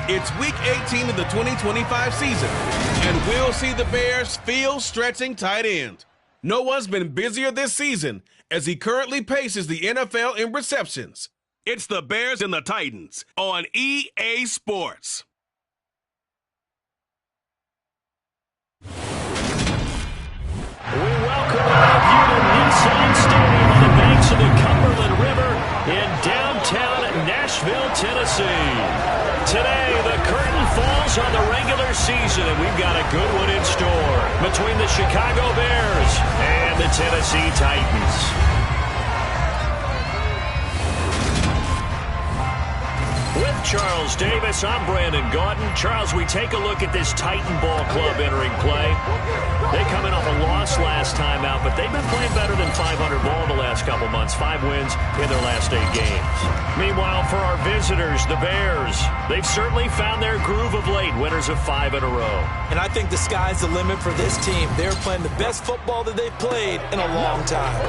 It's Week 18 of the 2025 season, and we'll see the Bears' field-stretching tight end. No one's been busier this season as he currently paces the NFL in receptions. It's the Bears and the Titans on EA Sports. We welcome all of you to Nissan Stadium on the banks of the Cumberland River in downtown Nashville, Tennessee. Today, the curtain falls on the regular season, and we've got a good one in store between the Chicago Bears and the Tennessee Titans. With Charles Davis, I'm Brandon Gaudin. Charles, we take a look at this Titan Ball Club entering play. They come in off a loss last time out, but they've been playing better than 500 ball the last couple months. 5 wins in their last 8 games. Meanwhile, for our visitors, the Bears, they've certainly found their groove of late, winners of 5 in a row. And I think the sky's the limit for this team. They're playing the best football that they've played in a long time.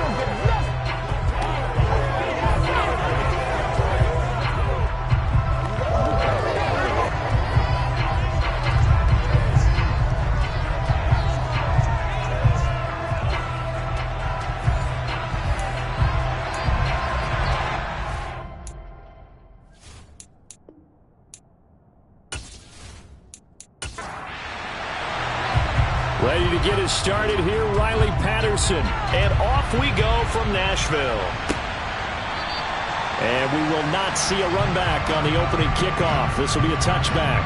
Ready to get us started here, Riley Patterson. And off we go from Nashville. And we will not see a run back on the opening kickoff. This will be a touchback.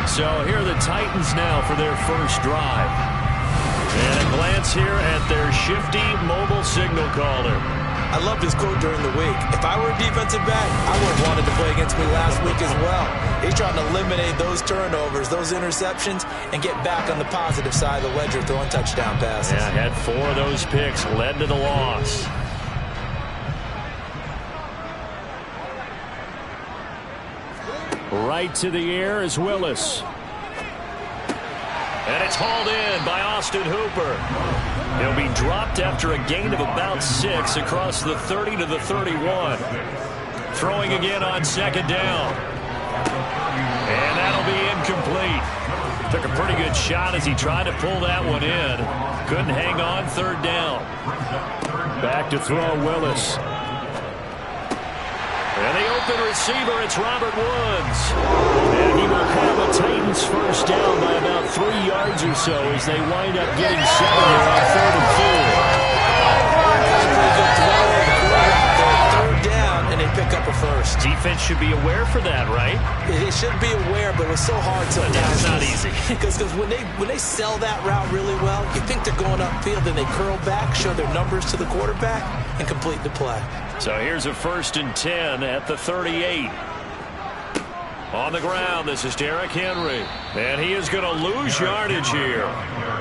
So here are the Titans now for their first drive. And a glance here at their shifty mobile signal caller. I loved his quote during the week. If I were a defensive back, I would have wanted to play against me last week as well. He's trying to eliminate those turnovers, those interceptions, and get back on the positive side of the ledger throwing touchdown passes. Yeah, had 4 of those picks, led to the loss. Right to the air is Willis. And it's hauled in by Austin Hooper. He'll be dropped after a gain of about 6 across the 30 to the 31. Throwing again on second down. And that'll be incomplete. Took a pretty good shot as he tried to pull that one in. Couldn't hang on, third down. Back to throw Willis. And the open receiver, it's Robert Woods. And he will have a Titans first down by about 3 yards or so as they wind up getting 7 here on 3rd and 4. Third down, and they pick up a first. Defense should be aware for that, right? They should be aware, but it's so hard sometimes. It's not easy. Because when they sell that route really well, you think they're going upfield, and they curl back, show their numbers to the quarterback, and complete the play. So here's a 1st and 10 at the 38. On the ground, this is Derrick Henry. And he is going to lose yardage here.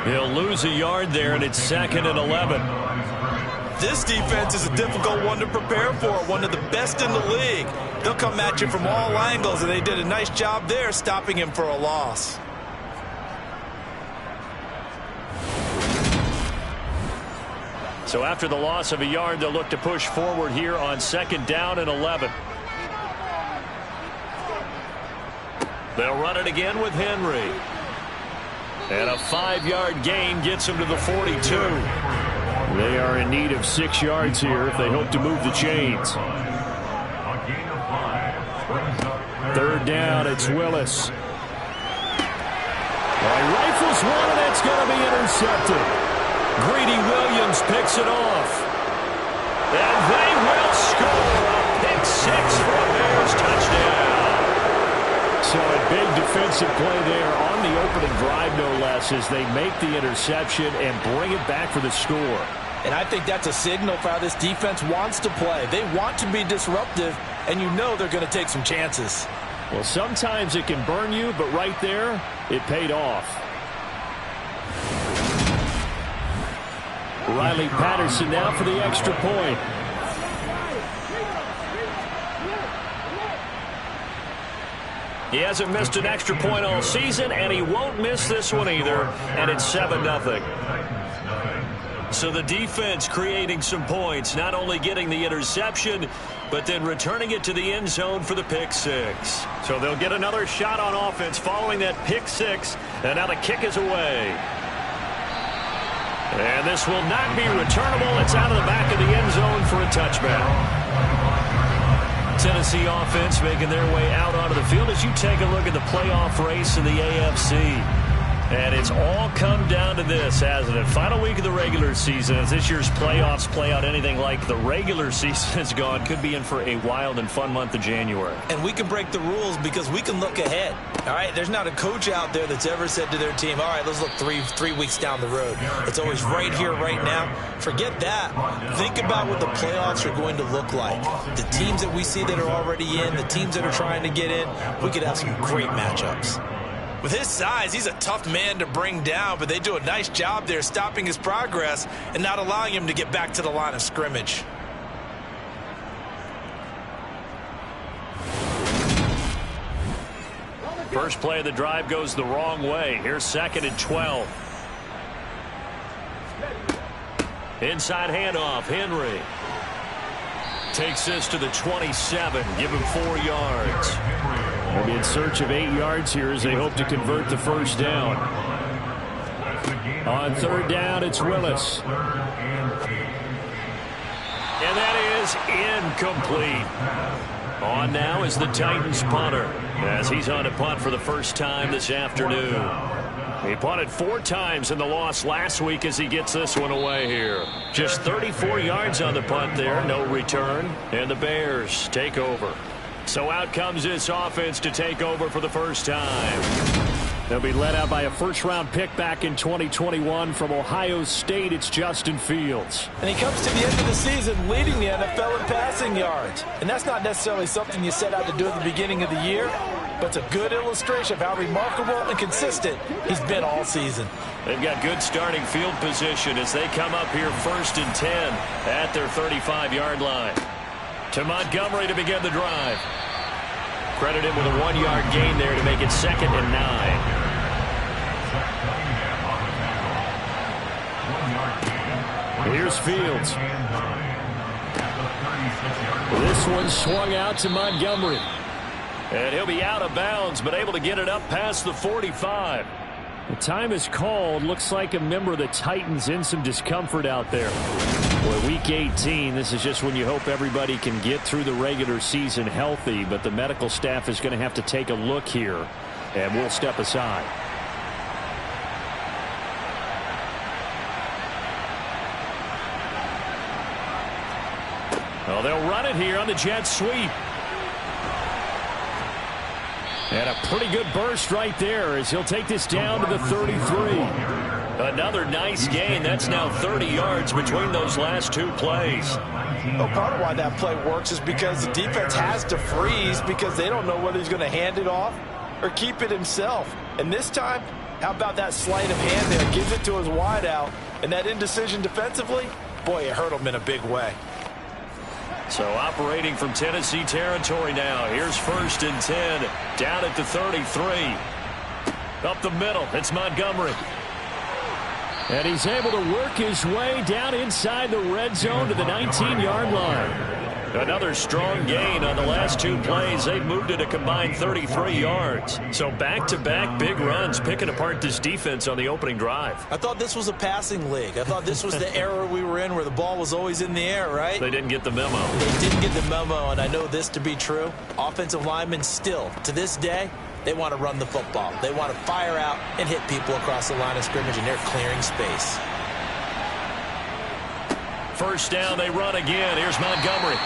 He'll lose a yard there, and it's 2nd and 11. This defense is a difficult one to prepare for, one of the best in the league. They'll come at you from all angles, and they did a nice job there stopping him for a loss. So after the loss of a yard, they'll look to push forward here on 2nd down and 11. They'll run it again with Henry. And a 5-yard gain gets him to the 42. They are in need of 6 yards here if they hope to move the chains. 3rd down, it's Willis. Rifles one, and it's going to be intercepted. Greedy Williams picks it off. And they will score a pick 6 for a Bears touchdown. So a big defensive play there on the opening drive, no less, as they make the interception and bring it back for the score. And I think that's a signal for how this defense wants to play. They want to be disruptive, and you know they're going to take some chances. Well, sometimes it can burn you, but right there, it paid off. Riley Patterson now for the extra point. He hasn't missed an extra point all season, and he won't miss this one either, and it's 7-0. So the defense creating some points, not only getting the interception, but then returning it to the end zone for the pick six. So they'll get another shot on offense following that pick six, and now the kick is away. And this will not be returnable. It's out of the back of the end zone for a touchback. Tennessee offense making their way out onto the field as you take a look at the playoff race in the AFC. And it's all come down to this, hasn't it? Final week of the regular season. As this year's playoffs play out anything like the regular season has gone, could be in for a wild and fun month of January. And we can break the rules because we can look ahead. All right, there's not a coach out there that's ever said to their team, all right, let's look three weeks down the road. It's always right here, right now. Forget that. Think about what the playoffs are going to look like. The teams that we see that are already in, the teams that are trying to get in, we could have some great matchups. With his size, he's a tough man to bring down, but they do a nice job there stopping his progress and not allowing him to get back to the line of scrimmage. First play of the drive goes the wrong way. Here's 2nd and 12. Inside handoff, Henry. Takes this to the 27, give him 4 yards. They'll be in search of 8 yards here as they hope to convert the first down. On 3rd down, it's Willis. And that is incomplete. On now is the Titans punter as he's on to punt for the first time this afternoon. He punted 4 times in the loss last week as he gets this one away here. Just 34 yards on the punt there, no return, and the Bears take over. So out comes this offense to take over for the first time. They'll be led out by a first-round pick back in 2021 from Ohio State. It's Justin Fields. And he comes to the end of the season leading the NFL in passing yards. And that's not necessarily something you set out to do at the beginning of the year, but it's a good illustration of how remarkable and consistent he's been all season. They've got good starting field position as they come up here 1st and 10 at their 35-yard line. To Montgomery to begin the drive. Credit him with a 1-yard gain there to make it 2nd and 9. Here's Fields. This one swung out to Montgomery. And he'll be out of bounds, but able to get it up past the 45. The time is called. Looks like a member of the Titans in some discomfort out there. Boy, week 18, this is just when you hope everybody can get through the regular season healthy, but the medical staff is going to have to take a look here, and we'll step aside. Well, they'll run it here on the jet sweep. And a pretty good burst right there as he'll take this down to the 33. Another nice gain. That's now 30 yards between those last 2 plays. Well, part of why that play works is because the defense has to freeze because they don't know whether he's going to hand it off or keep it himself. And this time, how about that sleight of hand there? Gives it to his wideout. And that indecision defensively, boy, it hurt him in a big way. So operating from Tennessee territory now. Here's 1st and 10. Down at the 33. Up the middle. It's Montgomery. And he's able to work his way down inside the red zone to the 19-yard line. Another strong gain on the last 2 plays. They've moved it a combined 33 yards. So back-to-back big runs picking apart this defense on the opening drive. I thought this was a passing league. I thought this was the era we were in where the ball was always in the air, right? They didn't get the memo. They didn't get the memo, and I know this to be true. Offensive linemen still, to this day, they want to run the football. They want to fire out and hit people across the line of scrimmage, and they're clearing space. First down, they run again. Here's Montgomery.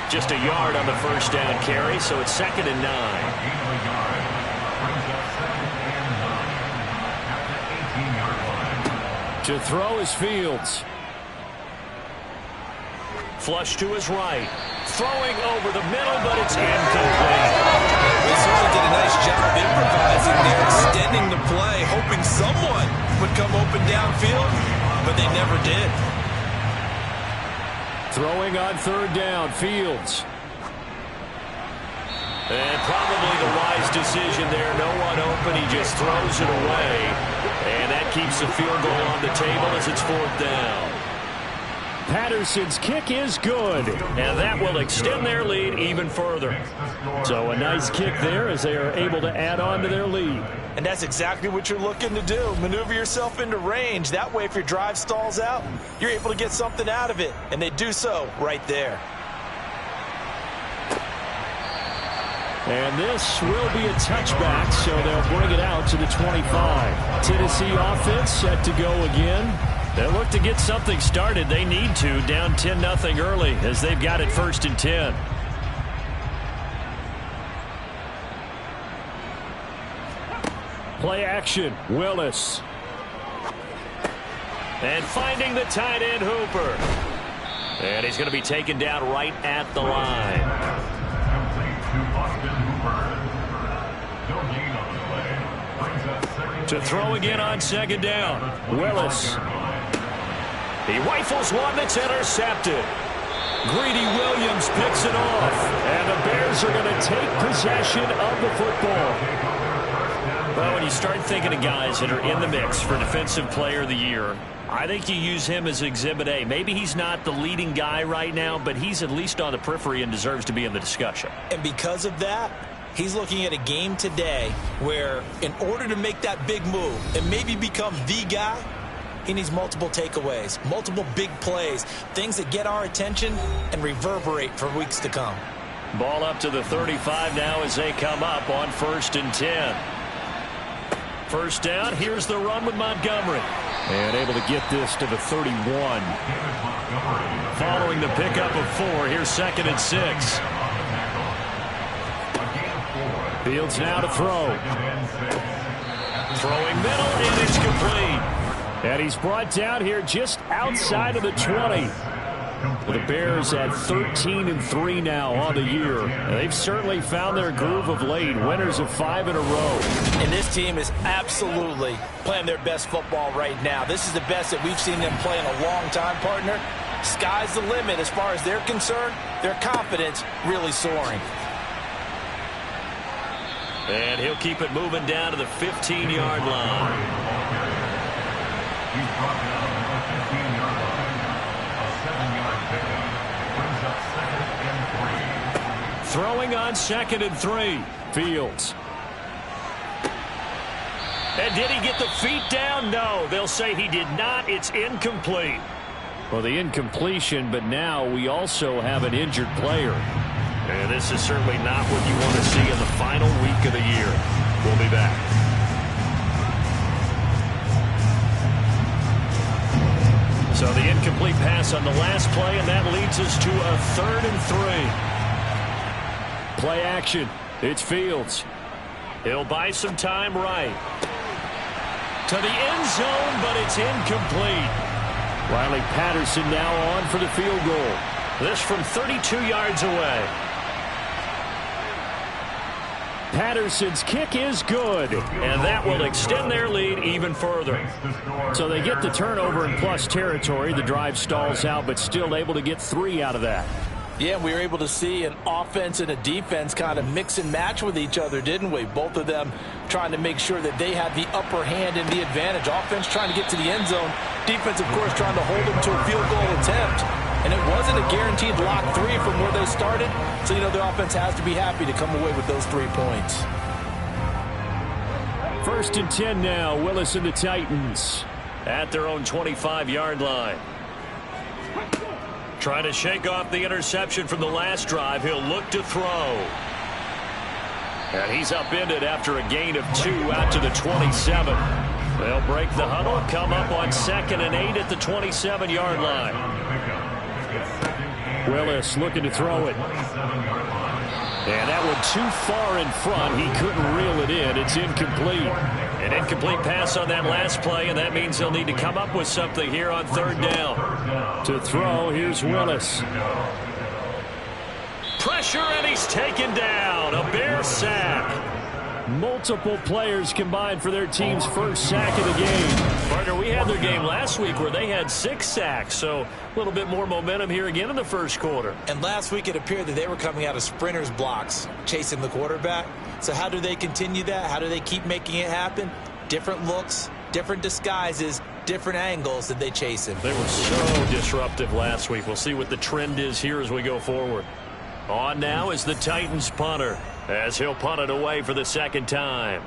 Just a yard on the first down carry, so it's 2nd and 9. To throw is Fields. Flush to his right. Throwing over the middle, but it's incomplete. They certainly did a nice job improvising there, extending the play, hoping someone would come open downfield, but they never did. Throwing on 3rd down, Fields. And probably the wise decision there. No one open. He just throws it away. And that keeps the field goal on the table as it's 4th down. Patterson's kick is good. And that will extend their lead even further. So a nice kick there as they are able to add on to their lead. And that's exactly what you're looking to do. Maneuver yourself into range. That way, if your drive stalls out, you're able to get something out of it. And they do so right there. And this will be a touchback, so they'll bring it out to the 25. Tennessee offense set to go again. They'll look to get something started. They need to, down 10-0 early as they've got it 1st and 10. Play action, Willis. And finding the tight end, Hooper. And he's going to be taken down right at the line. To throw again on 2nd down. Willis. He rifles one that's intercepted. Greedy Williams picks it off. And the Bears are going to take possession of the football. Well, when you start thinking of guys that are in the mix for Defensive Player of the Year, I think you use him as Exhibit A. Maybe he's not the leading guy right now, but he's at least on the periphery and deserves to be in the discussion. And because of that, he's looking at a game today where in order to make that big move and maybe become the guy, he needs multiple takeaways, multiple big plays, things that get our attention and reverberate for weeks to come. Ball up to the 35 now as they come up on 1st and 10. 1st down, here's the run with Montgomery. And able to get this to the 31. Following the pickup of 4, here's 2nd and 6. Fields now to throw. Throwing middle, and it's complete. And he's brought down here just outside of the 20. The Bears at 13-3 now on the year. And they've certainly found their groove of late. Winners of 5 in a row. And this team is absolutely playing their best football right now. This is the best that we've seen them play in a long time, partner. Sky's the limit as far as they're concerned. Their confidence really soaring. And he'll keep it moving down to the 15-yard line. Throwing on 2nd and 3. Fields. And did he get the feet down? No, they'll say he did not. It's incomplete. Well, the incompletion, but now we also have an injured player. And this is certainly not what you want to see in the final week of the year. We'll be back. So the incomplete pass on the last play, and that leads us to a 3rd and 3. Play action. It's Fields. He'll buy some time right. To the end zone, but it's incomplete. Riley Patterson now on for the field goal. This from 32 yards away. Patterson's kick is good. And that will extend their lead even further. So they get the turnover in plus territory. The drive stalls out, but still able to get 3 out of that. Yeah, we were able to see an offense and a defense kind of mix and match with each other, didn't we? Both of them trying to make sure that they had the upper hand and the advantage. Offense trying to get to the end zone. Defense, of course, trying to hold them to a field goal attempt. And it wasn't a guaranteed lock 3 from where they started. So, you know, the offense has to be happy to come away with those 3 points. 1st and 10 now. Willis and the Titans. At their own 25-yard line. Trying to shake off the interception from the last drive. He'll look to throw. And he's upended after a gain of 2 out to the 27. They'll break the huddle, come up on 2nd and 8 at the 27-yard line. Willis looking to throw it. And that one too far in front. He couldn't reel it in. It's incomplete. An incomplete pass on that last play, and that means they'll need to come up with something here on 3rd down. To throw, here's Willis. Pressure, and he's taken down. A Bear sack. Multiple players combined for their team's first sack of the game. Partner, we had their game last week where they had 6 sacks, so a little bit more momentum here again in the first quarter. And last week it appeared that they were coming out of sprinters blocks, chasing the quarterback. So how do they continue that? How do they keep making it happen? Different looks, different disguises, different angles that they chase him. They were so disruptive last week. We'll see what the trend is here as we go forward. On now is the Titans punter, as he'll punt it away for the second time.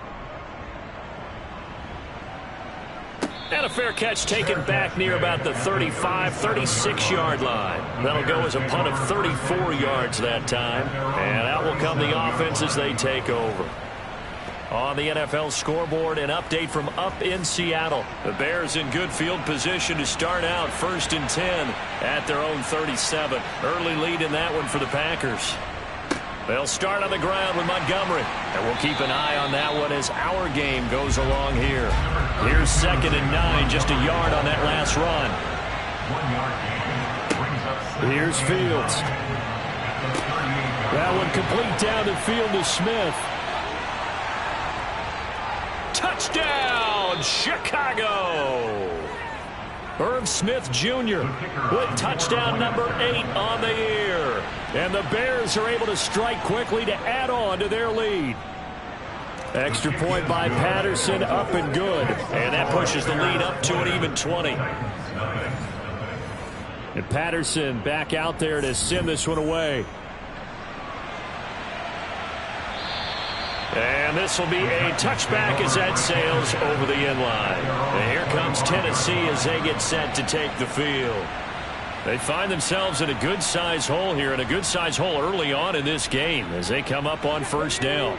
And a fair catch taken back near about the 35, 36-yard line. That'll go as a punt of 34 yards that time. And out will come the offense as they take over. On the NFL scoreboard, an update from up in Seattle. The Bears in good field position to start out 1st and 10 at their own 37. Early lead in that one for the Packers. They'll start on the ground with Montgomery. And we'll keep an eye on that one as our game goes along here. Here's 2nd and 9, just a yard on that last run. Here's Fields. That one complete down the field to Smith. Touchdown, Chicago! Irv Smith Jr. with touchdown number 8 on the year. And the Bears are able to strike quickly to add on to their lead. Extra point by Patterson, up and good. And that pushes the lead up to an even 20. And Patterson back out there to send this one away. And this will be a touchback as that sails over the inline. And here comes Tennessee as they get set to take the field. They find themselves in a good-sized hole here, and a good-sized hole early on in this game as they come up on 1st down.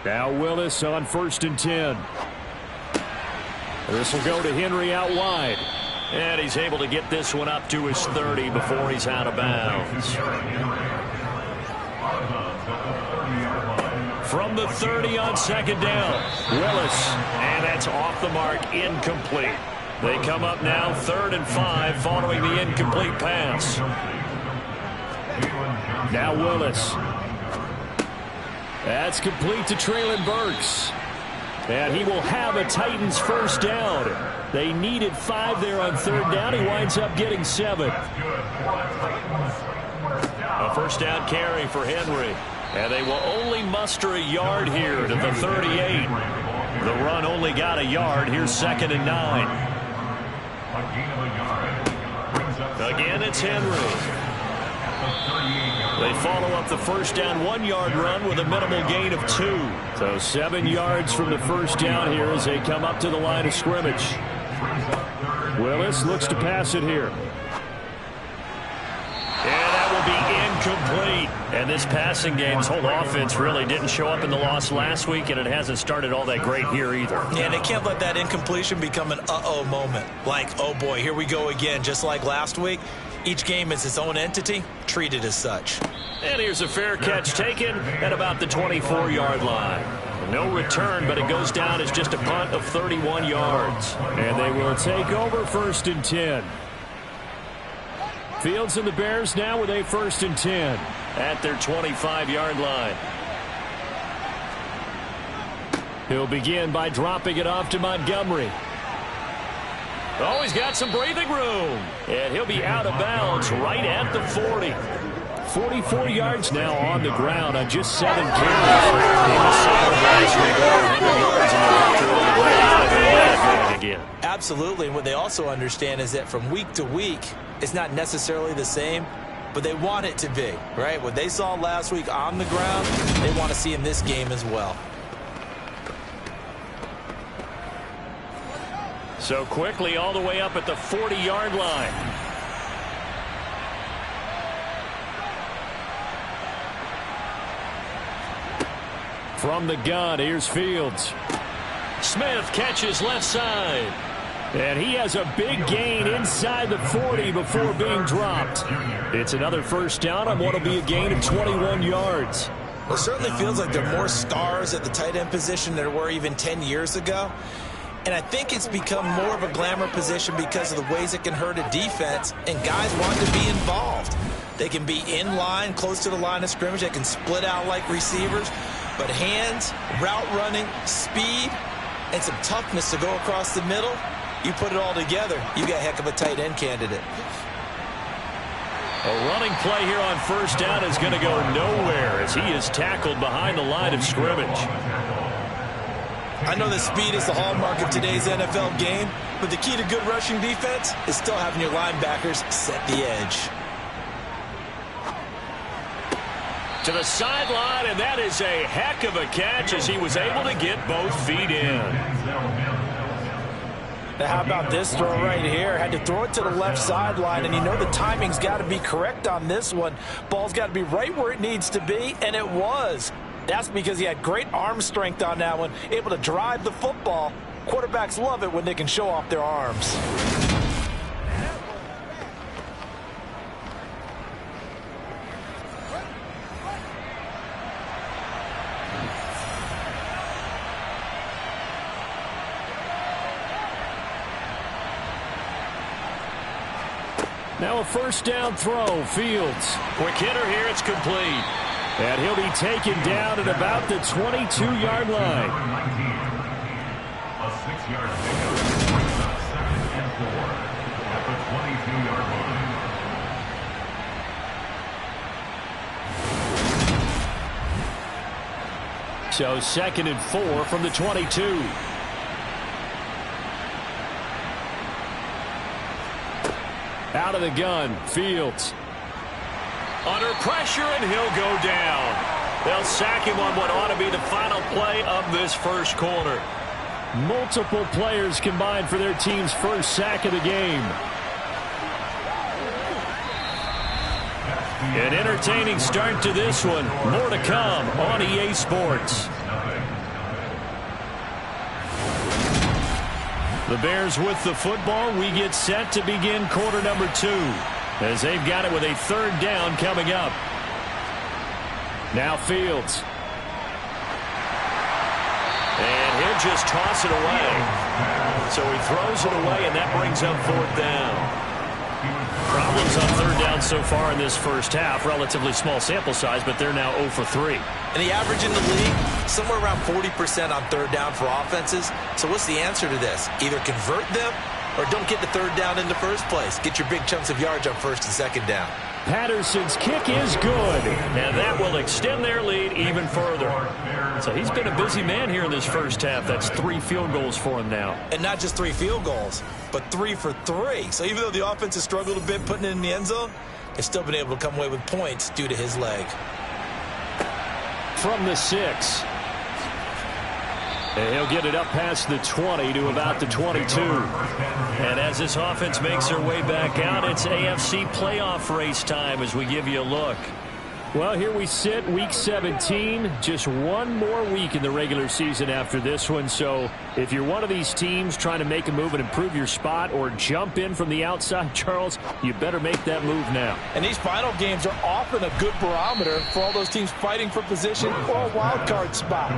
Now Willis on 1st and 10. This will go to Henry out wide. And he's able to get this one up to his 30 before he's out of bounds. From the 30 on 2nd down, Willis. And that's off the mark, incomplete. They come up now 3rd and 5 following the incomplete pass. Now Willis. That's complete to Treylon Burks. And he will have a Titans 1st down. They needed 5 there on 3rd down. He winds up getting 7. A 1st down carry for Henry. And they will only muster a yard here to the 38. The run only got a yard. Here's 2nd and 9. Again, it's Henry. They follow up the 1st down 1-yard run with a minimal gain of 2. So 7 yards from the 1st down here as they come up to the line of scrimmage. Willis looks to pass it here. And that will be incomplete. And this passing game's whole offense really didn't show up in the loss last week, and it hasn't started all that great here either. Yeah, and they can't let that incompletion become an uh-oh moment. Like, oh boy, here we go again, just like last week. Each game is its own entity, treated as such. And here's a fair catch taken at about the 24-yard line. No return, but it goes down as just a punt of 31 yards. And they will take over 1st and 10. Fields and the Bears now with a 1st and 10. At their 25-yard line. He'll begin by dropping it off to Montgomery. Oh, he's got some breathing room. And he'll be out of bounds right at the 40. 44 yards now on the ground on just 7 carries. Absolutely. And what they also understand is that from week to week, it's not necessarily the same, but they want it to be, right? What they saw last week on the ground, they want to see in this game as well. So quickly all the way up at the 40-yard line. From the gun, here's Fields. Smith catches left side. And he has a big gain inside the 40 before being dropped. It's another 1st down on what will be a gain of 21 yards. Well, it certainly feels like there are more stars at the tight end position than there were even 10 years ago. And I think it's become more of a glamour position because of the ways it can hurt a defense, and guys want to be involved. They can be in line, close to the line of scrimmage. They can split out like receivers. But hands, route running, speed, and some toughness to go across the middle, you put it all together, you got a heck of a tight end candidate. A running play here on first down is going to go nowhere as he is tackled behind the line of scrimmage. I know that speed is the hallmark of today's NFL game, but the key to good rushing defense is still having your linebackers set the edge. To the sideline, and that is a heck of a catch as he was able to get both feet in. Now how about this throw right here? Had to throw it to the left sideline, and you know the timing's got to be correct on this one. Ball's got to be right where it needs to be, and it was. That's because he had great arm strength on that one, able to drive the football. Quarterbacks love it when they can show off their arms. Now a first down throw, Fields. Quick hitter here, it's complete. And he'll be taken down at about the 22-yard line. A 6-yard pickup brings up 2nd and 4 at the 22-yard line. So 2nd and 4 from the 22. Out of the gun, Fields. Under pressure, and he'll go down. They'll sack him on what ought to be the final play of this first quarter. Multiple players combined for their team's first sack of the game. An entertaining start to this one. More to come on EA Sports. The Bears with the football. We get set to begin quarter number 2 as they've got it with a 3rd down coming up. Now Fields. And he'll just toss it away. So he throws it away, and that brings up 4th down. Problems on 3rd down so far in this first half. Relatively small sample size, but they're now 0 for 3. And the average in the league, somewhere around 40% on 3rd down for offenses. So what's the answer to this? Either convert them or don't get the 3rd down in the first place. Get your big chunks of yards on 1st and 2nd down. Patterson's kick is good. And that will extend their lead even further. So he's been a busy man here in this first half. That's 3 field goals for him now. And not just 3 field goals, but 3 for 3. So even though the offense has struggled a bit putting it in the end zone, they've still been able to come away with points due to his leg. From the 6. And he'll get it up past the 20 to about the 22. And as this offense makes their way back out, it's AFC playoff race time as we give you a look. Well, here we sit, week 17. Just one more week in the regular season after this one. So if you're one of these teams trying to make a move and improve your spot or jump in from the outside, Charles, you better make that move now. And these final games are often a good barometer for all those teams fighting for position or a wild card spot.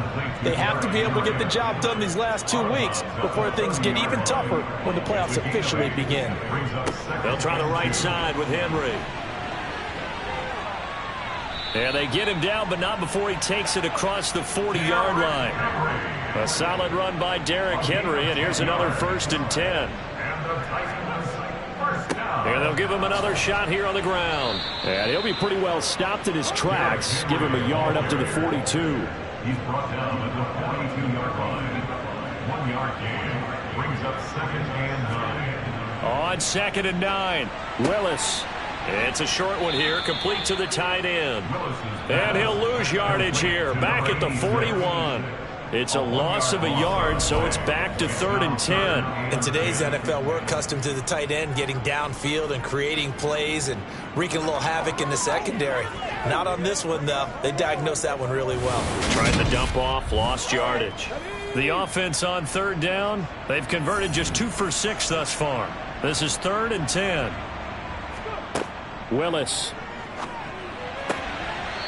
They have to be able to get the job done these last 2 weeks before things get even tougher when the playoffs officially begin. They'll try the right side with Henry. And they get him down, but not before he takes it across the 40-yard line. A solid run by Derrick Henry, and here's another 1st and 10. And they'll give him another shot here on the ground. And he'll be pretty well stopped in his tracks. Give him a yard up to the 42. He's brought down at the 42-yard line. 1-yard gain brings up 2nd and 9. On 2nd and 9, Willis. It's a short one here, complete to the tight end. And he'll lose yardage here, back at the 41. It's a loss of a yard, so it's back to 3rd and 10. In today's NFL, we're accustomed to the tight end getting downfield and creating plays and wreaking a little havoc in the secondary. Not on this one, though. They diagnosed that one really well. Tried to dump off, lost yardage. The offense on 3rd down, they've converted just 2 for 6 thus far. This is 3rd and 10. Willis.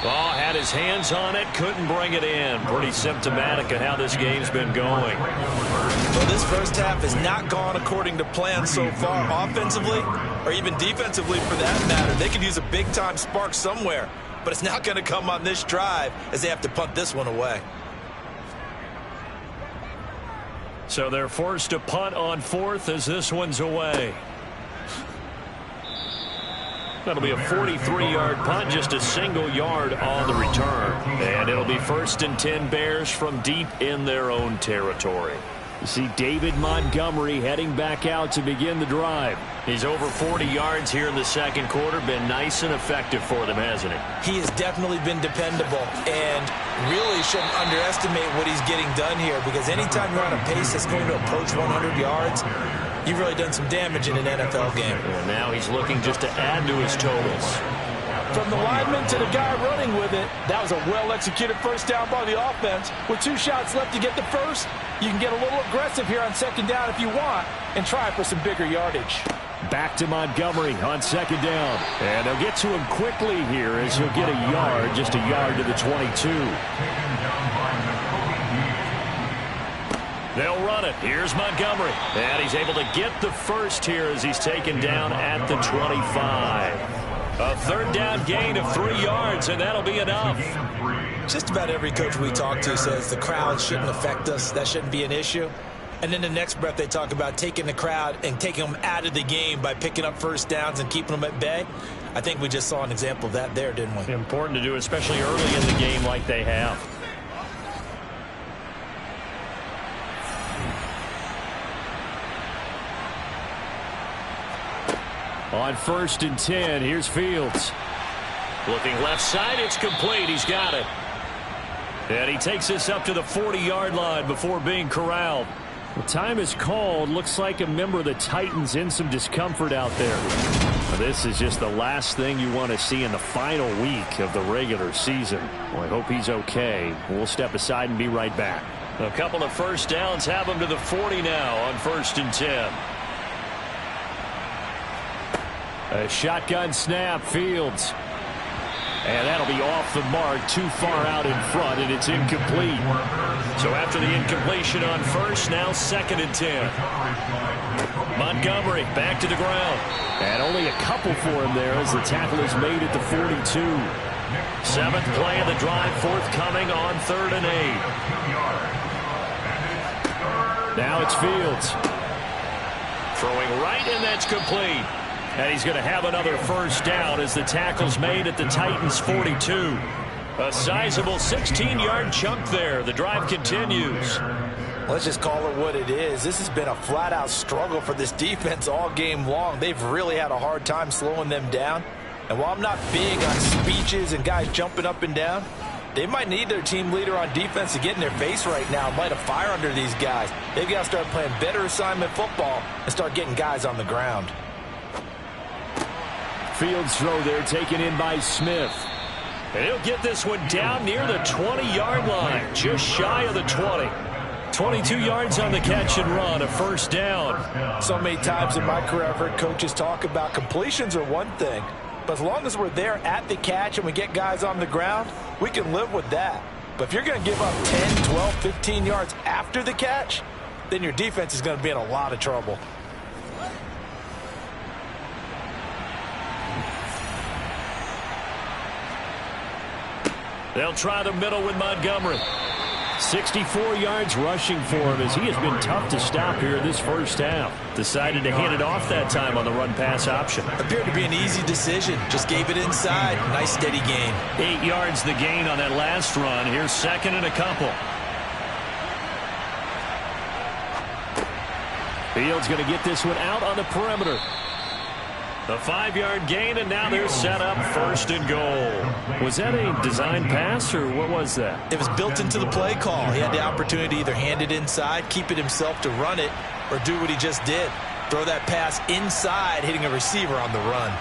Oh, had his hands on it, couldn't bring it in. Pretty symptomatic of how this game's been going. Well, this first half has not gone according to plan so far, offensively or even defensively for that matter. They could use a big-time spark somewhere, but it's not going to come on this drive as they have to punt this one away. So they're forced to punt on 4th as this one's away. That'll be a 43-yard punt, just a single yard on the return. And it'll be 1st and 10 Bears from deep in their own territory. You see David Montgomery heading back out to begin the drive. He's over 40 yards here in the second quarter. Been nice and effective for them, hasn't he? He has definitely been dependable and really shouldn't underestimate what he's getting done here, because anytime you're on a pace that's going to approach 100 yards, you've really done some damage in an NFL game. And now he's looking just to add to his totals. From the lineman to the guy running with it, that was a well-executed first down by the offense. With 2 shots left to get the first, you can get a little aggressive here on second down if you want and try for some bigger yardage. Back to Montgomery on second down. And they'll get to him quickly here as he'll get a yard, just a yard to the 22. They'll run it. Here's Montgomery. And he's able to get the first here as he's taken down at the 25. A third down gain of 3 yards, and that'll be enough. Just about every coach we talk to says the crowd shouldn't affect us. That shouldn't be an issue. And then the next breath they talk about taking the crowd and taking them out of the game by picking up first downs and keeping them at bay. I think we just saw an example of that there, didn't we? Important to do, especially early in the game like they have. On 1st and 10, here's Fields. Looking left side, it's complete. He's got it. And he takes this up to the 40-yard line before being corralled. The time is called. Looks like a member of the Titans in some discomfort out there. This is just the last thing you want to see in the final week of the regular season. Well, I hope he's okay. We'll step aside and be right back. A couple of first downs have him to the 40 now on 1st and 10. A shotgun snap, Fields. And that'll be off the mark, too far out in front, and it's incomplete. So after the incompletion on first, now 2nd and 10. Montgomery back to the ground. And only a couple for him there as the tackle is made at the 42. 7th play of the drive, forthcoming on 3rd and 8. Now it's Fields. Throwing right, and that's complete. And he's going to have another first down as the tackle's made at the Titans' 42. A sizable 16-yard chunk there. The drive continues. Let's just call it what it is. This has been a flat-out struggle for this defense all game long. They've really had a hard time slowing them down. And while I'm not big on speeches and guys jumping up and down, they might need their team leader on defense to get in their face right now, light a fire under these guys. They've got to start playing better assignment football and start getting guys on the ground. Fields throw there taken in by Smith. And he'll get this one down near the 20-yard line, just shy of the 20. 22 yards on the catch and run, a first down. So many times in my career I've heard coaches talk about completions are one thing, but as long as we're there at the catch and we get guys on the ground, we can live with that. But if you're going to give up 10, 12, 15 yards after the catch, then your defense is going to be in a lot of trouble. They'll try the middle with Montgomery. 64 yards rushing for him as he has been tough to stop here in this first half. Decided to hand it off that time on the run-pass option. Appeared to be an easy decision. Just gave it inside. Nice steady gain. 8 yards the gain on that last run. Here's 2nd and a couple. Fields going to get this one out on the perimeter. A 5-yard gain, and now they're set up 1st and goal. Was that a design pass, or what was that? It was built into the play call. He had the opportunity to either hand it inside, keep it himself to run it, or do what he just did. Throw that pass inside, hitting a receiver on the run.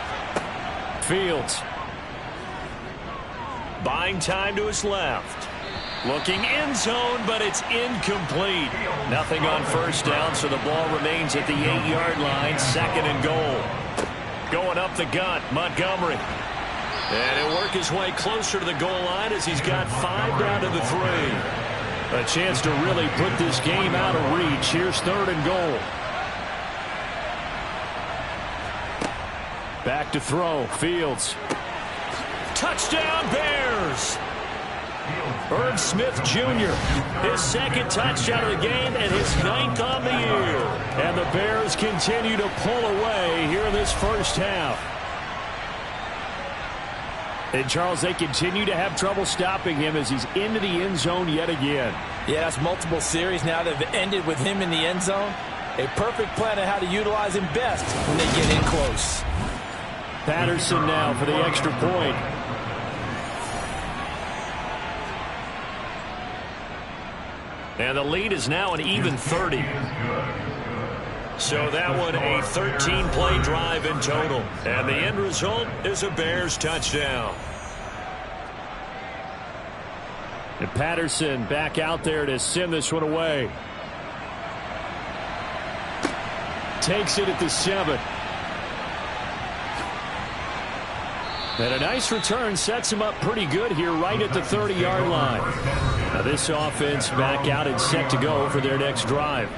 Fields. Buying time to his left. Looking end zone, but it's incomplete. Nothing on first down, so the ball remains at the 8-yard line, 2nd and goal. Going up the gut, Montgomery. And he'll work his way closer to the goal line as he's got 5 down to the 3. A chance to really put this game out of reach. Here's 3rd and goal. Back to throw, Fields. Touchdown, Bears! Irv Smith Jr., his 2nd touchdown of the game and his 9th on the year. And the Bears continue to pull away here in this first half. And, Charles, they continue to have trouble stopping him as he's into the end zone yet again. Yeah, that's multiple series now that have ended with him in the end zone. A perfect plan on how to utilize him best when they get in close. Patterson now for the extra point. And the lead is now an even 30. So that one a 13-play drive in total. And the end result is a Bears touchdown. And Patterson back out there to send this one away. Takes it at the 7. And a nice return sets him up pretty good here right at the 30-yard line. Now this offense back out and set to go for their next drive.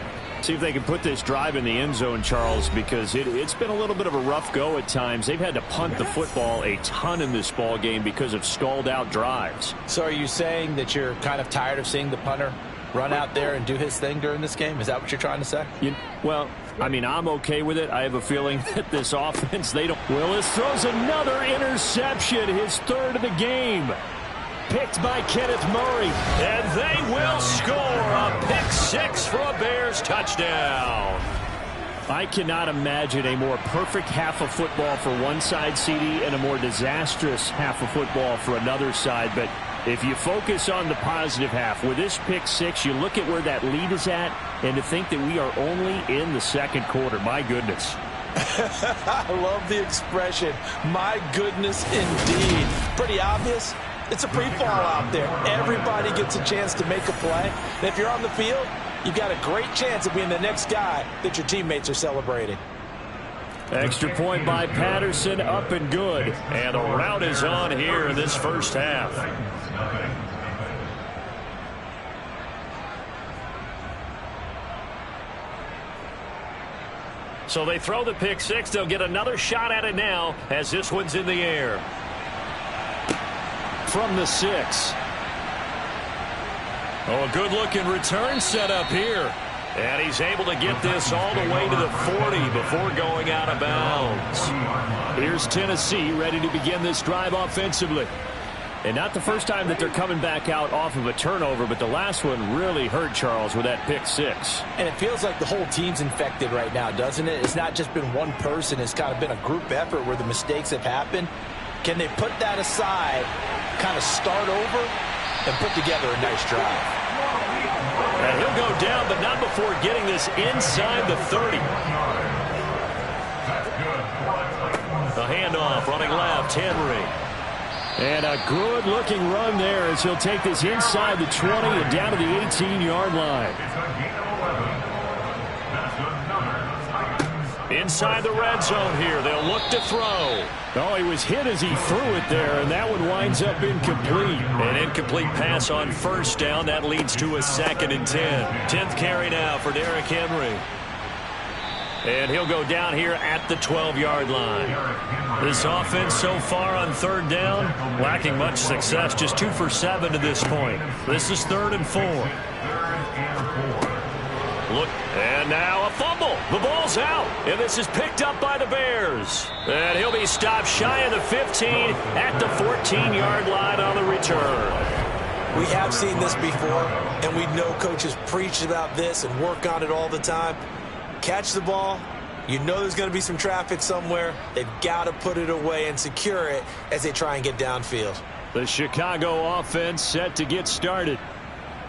See if they can put this drive in the end zone, Charles, because it's been a little bit of a rough go at times. They've had to punt the football a ton in this ball game because of stalled-out drives. So are you saying that you're kind of tired of seeing the punter run out there and do his thing during this game? Is that what you're trying to say? Well, I mean, I'm okay with it. I have a feeling that this offense, they don't. Willis throws another interception, his third of the game. Picked by Kenneth Murray. And they will score a pick 6 for a Bears touchdown. I cannot imagine a more perfect half of football for one side, CD, and a more disastrous half of football for another side. But if you focus on the positive half, with this pick 6, you look at where that lead is at, and to think that we are only in the second quarter. My goodness. I love the expression, my goodness indeed. Pretty obvious. It's a free fall out there. Everybody gets a chance to make a play. And if you're on the field, you've got a great chance of being the next guy that your teammates are celebrating. Extra point by Patterson, up and good. And a rout is on here in this first half. So they throw the pick 6. They'll get another shot at it now as this one's in the air. From the 6. Oh, a good-looking return set up here. And he's able to get this all the way to the 40 before going out of bounds. Here's Tennessee ready to begin this drive offensively. And not the first time that they're coming back out off of a turnover, but the last one really hurt, Charles, with that pick 6. And it feels like the whole team's infected right now, doesn't it? It's not just been one person. It's kind of been a group effort where the mistakes have happened. Can they put that aside, kind of start over, and put together a nice drive? And he'll go down, but not before getting this inside the 30. The handoff, running left, Henry. And a good-looking run there as he'll take this inside the 20 and down to the 18-yard line. Inside the red zone here. They'll look to throw. Oh, he was hit as he threw it there, and that one winds up incomplete. An incomplete pass on first down. That leads to a 2nd and 10. 10th carry now for Derrick Henry. And he'll go down here at the 12-yard line. This offense so far on 3rd down, lacking much success. Just 2 for 7 to this point. This is 3rd and 4. Look, and now a fumble. The ball's out, and this is picked up by the Bears. And he'll be stopped shy of the 15 at the 14-yard line on the return. We have seen this before, and we know coaches preach about this and work on it all the time. Catch the ball. You know there's going to be some traffic somewhere. They've got to put it away and secure it as they try and get downfield. The Chicago offense set to get started.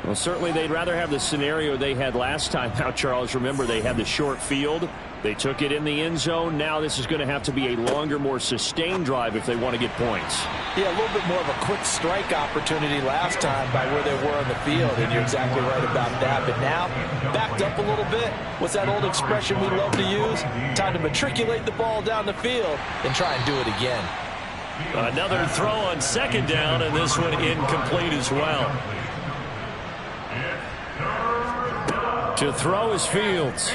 Well, certainly they'd rather have the scenario they had last time. Now, Charles, remember, they had the short field. They took it in the end zone. Now this is going to have to be a longer, more sustained drive if they want to get points. Yeah, a little bit more of a quick strike opportunity last time by where they were on the field, and you're exactly right about that. But now, backed up a little bit. What's that old expression we love to use? Time to matriculate the ball down the field and try and do it again. Another throw on 2nd down, and this one incomplete as well. To throw is Fields.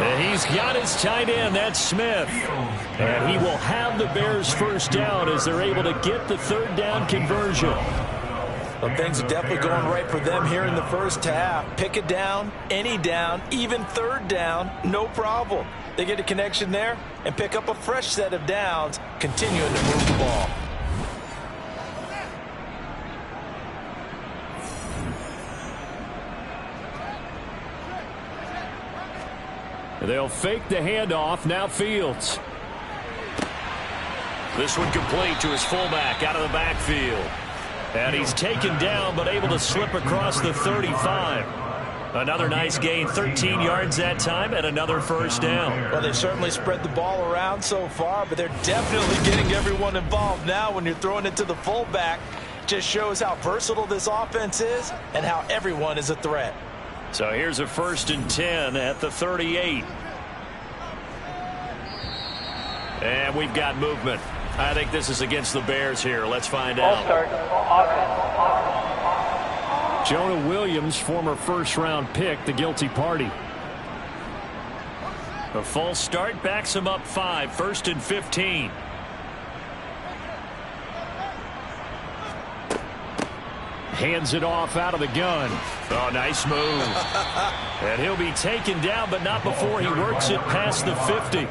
And he's got his tight end. That's Smith. And he will have the Bears first down as they're able to get the 3rd down conversion. Well, things are definitely going right for them here in the first half. Pick it down, any down, even 3rd down, no problem. They get a connection there and pick up a fresh set of downs, continuing to move the ball. They'll fake the handoff. Now Fields. This one complete to his fullback out of the backfield. And he's taken down but able to slip across the 35. Another nice gain, 13 yards that time, and another first down. Well, they've certainly spread the ball around so far, but they're definitely getting everyone involved now when you're throwing it to the fullback. Just shows how versatile this offense is and how everyone is a threat. So here's a 1st and 10 at the 38. And we've got movement. I think this is against the Bears here. Let's find out. Jonah Williams, former first-round pick, the guilty party. A false start backs him up 5. 1st and 15. Hands it off out of the gun. Oh, nice move. And he'll be taken down, but not before he works it past the 50.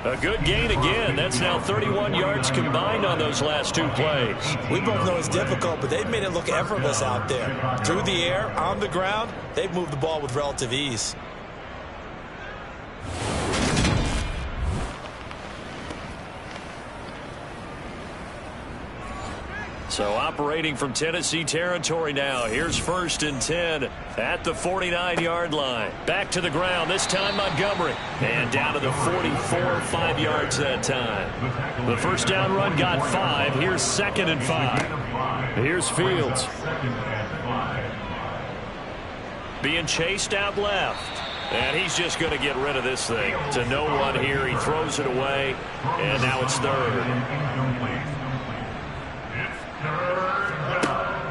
A good gain again. That's now 31 yards combined on those last 2 plays. We both know it's difficult, but they've made it look effortless out there. Through the air, on the ground, they've moved the ball with relative ease. So operating from Tennessee territory now. Here's 1st and 10 at the 49-yard line. Back to the ground, this time Montgomery. And down to the 44, 5 yards that time. The first down run got 5. Here's 2nd and 5. Here's Fields. Being chased out left. And he's just going to get rid of this thing. To no one here. He throws it away. And now it's 3rd.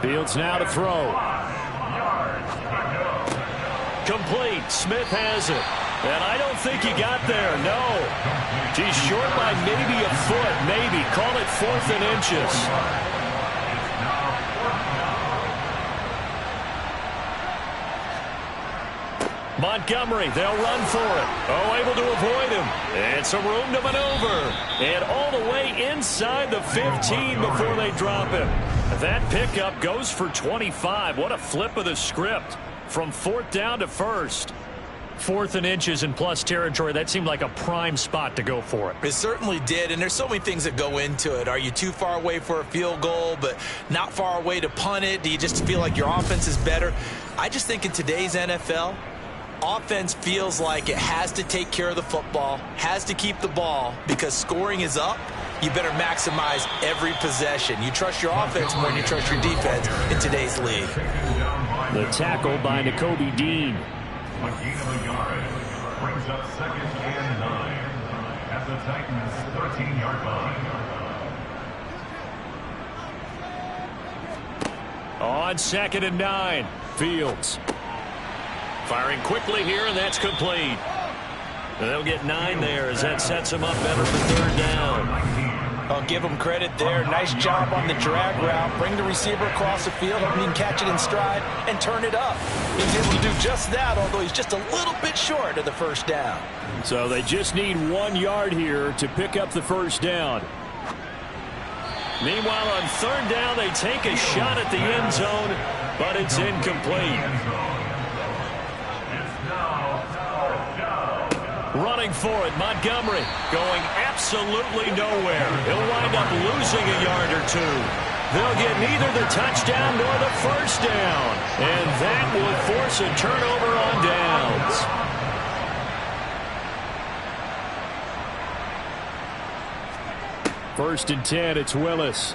Fields now to throw. Complete. Smith has it. And I don't think he got there. No. He's short by maybe a foot. Maybe. Call it 4th and inches. Montgomery, they'll run for it. Oh, able to avoid him. And some room to maneuver. And all the way inside the 15 before they drop him. That pickup goes for 25. What a flip of the script. From 4th down to 1st. 4th and inches in plus territory. That seemed like a prime spot to go for it. It certainly did, and there's so many things that go into it. Are you too far away for a field goal, but not far away to punt it? Do you just feel like your offense is better? I just think in today's NFL, offense feels like it has to take care of the football, has to keep the ball, because scoring is up. You better maximize every possession. You trust your offense more than you trust your defense in today's league. The tackle by Nakobe Dean. A gain of a yard brings up 2nd and 9 at the Titans' 13-yard line. On 2nd and 9. Fields. Firing quickly here, and that's complete. They'll get 9 there as that sets them up better for 3rd down. I'll give him credit there. Nice job on the drag route. Bring the receiver across the field, hoping he can catch it in stride and turn it up. He's able to do just that, although he's just a little bit short of the 1st down. So they just need 1 yard here to pick up the 1st down. Meanwhile, on 3rd down, they take a shot at the end zone, but it's incomplete. Running for it, Montgomery going absolutely nowhere. He'll wind up losing a yard or 2. They'll get neither the touchdown nor the 1st down. And that will force a turnover on downs. First and 10, it's Willis.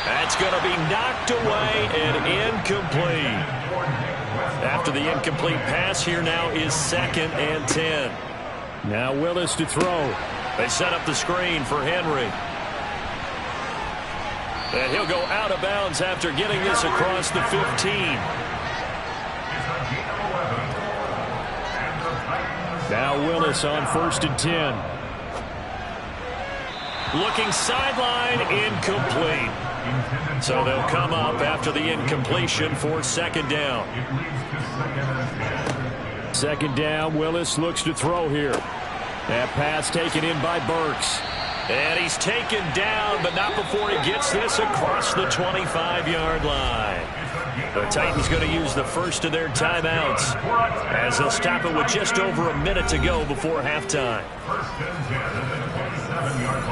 That's going to be knocked away and incomplete. After the incomplete pass, here now is 2nd and 10. Now Willis to throw. They set up the screen for Henry. And he'll go out of bounds after getting this across the 15. Now Willis on 1st and 10. Looking sideline, incomplete. So they'll come up after the incompletion for 2nd down. Second down, Willis looks to throw here. That pass taken in by Burks. And he's taken down, but not before he gets this across the 25-yard line. The Titans going to use the first of their timeouts as they'll stop it with just over a minute to go before halftime. First and 10 at the 27-yard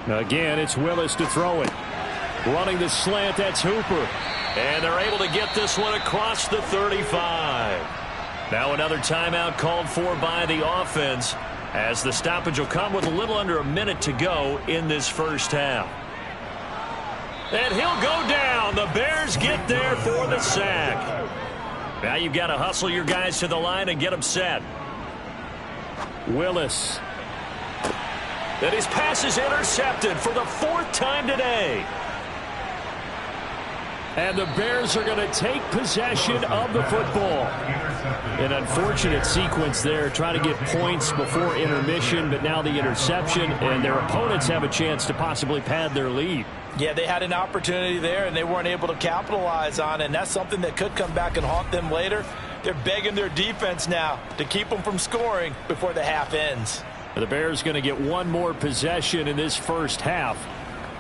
line. Again, it's Willis to throw it. Running the slant, that's Hooper. And they're able to get this one across the 35. Now another timeout called for by the offense, as the stoppage will come with a little under a minute to go in this first half. And he'll go down. The Bears get there for the sack. Now you've got to hustle your guys to the line and get them set. Willis. And his pass is intercepted for the 4th time today. And the Bears are going to take possession of the football. An unfortunate sequence there, trying to get points before intermission, but now the interception, and their opponents have a chance to possibly pad their lead. Yeah, they had an opportunity there, and they weren't able to capitalize on it, and that's something that could come back and haunt them later. They're begging their defense now to keep them from scoring before the half ends. The Bears going to get one more possession in this first half.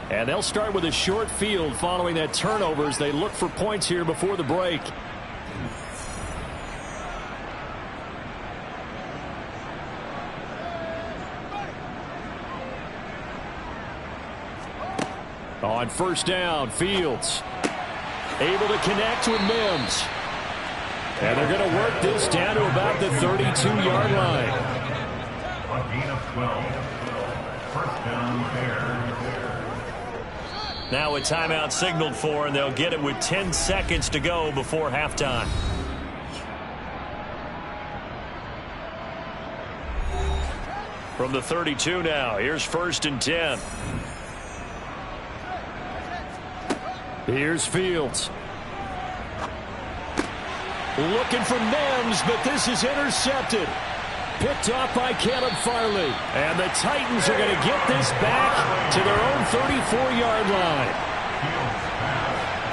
And they'll start with a short field following that turnover as they look for points here before the break. On first down, Fields able to connect with Mims. And they're going to work this down to about the 32-yard line. A gain of 12. First down, Bears. Now a timeout signaled for, and they'll get it with 10 seconds to go before halftime. From the 32 now, here's 1st and 10. Here's Fields. Looking for Mims, but this is intercepted. Picked off by Caleb Farley. And the Titans are going to get this back to their own 34-yard line.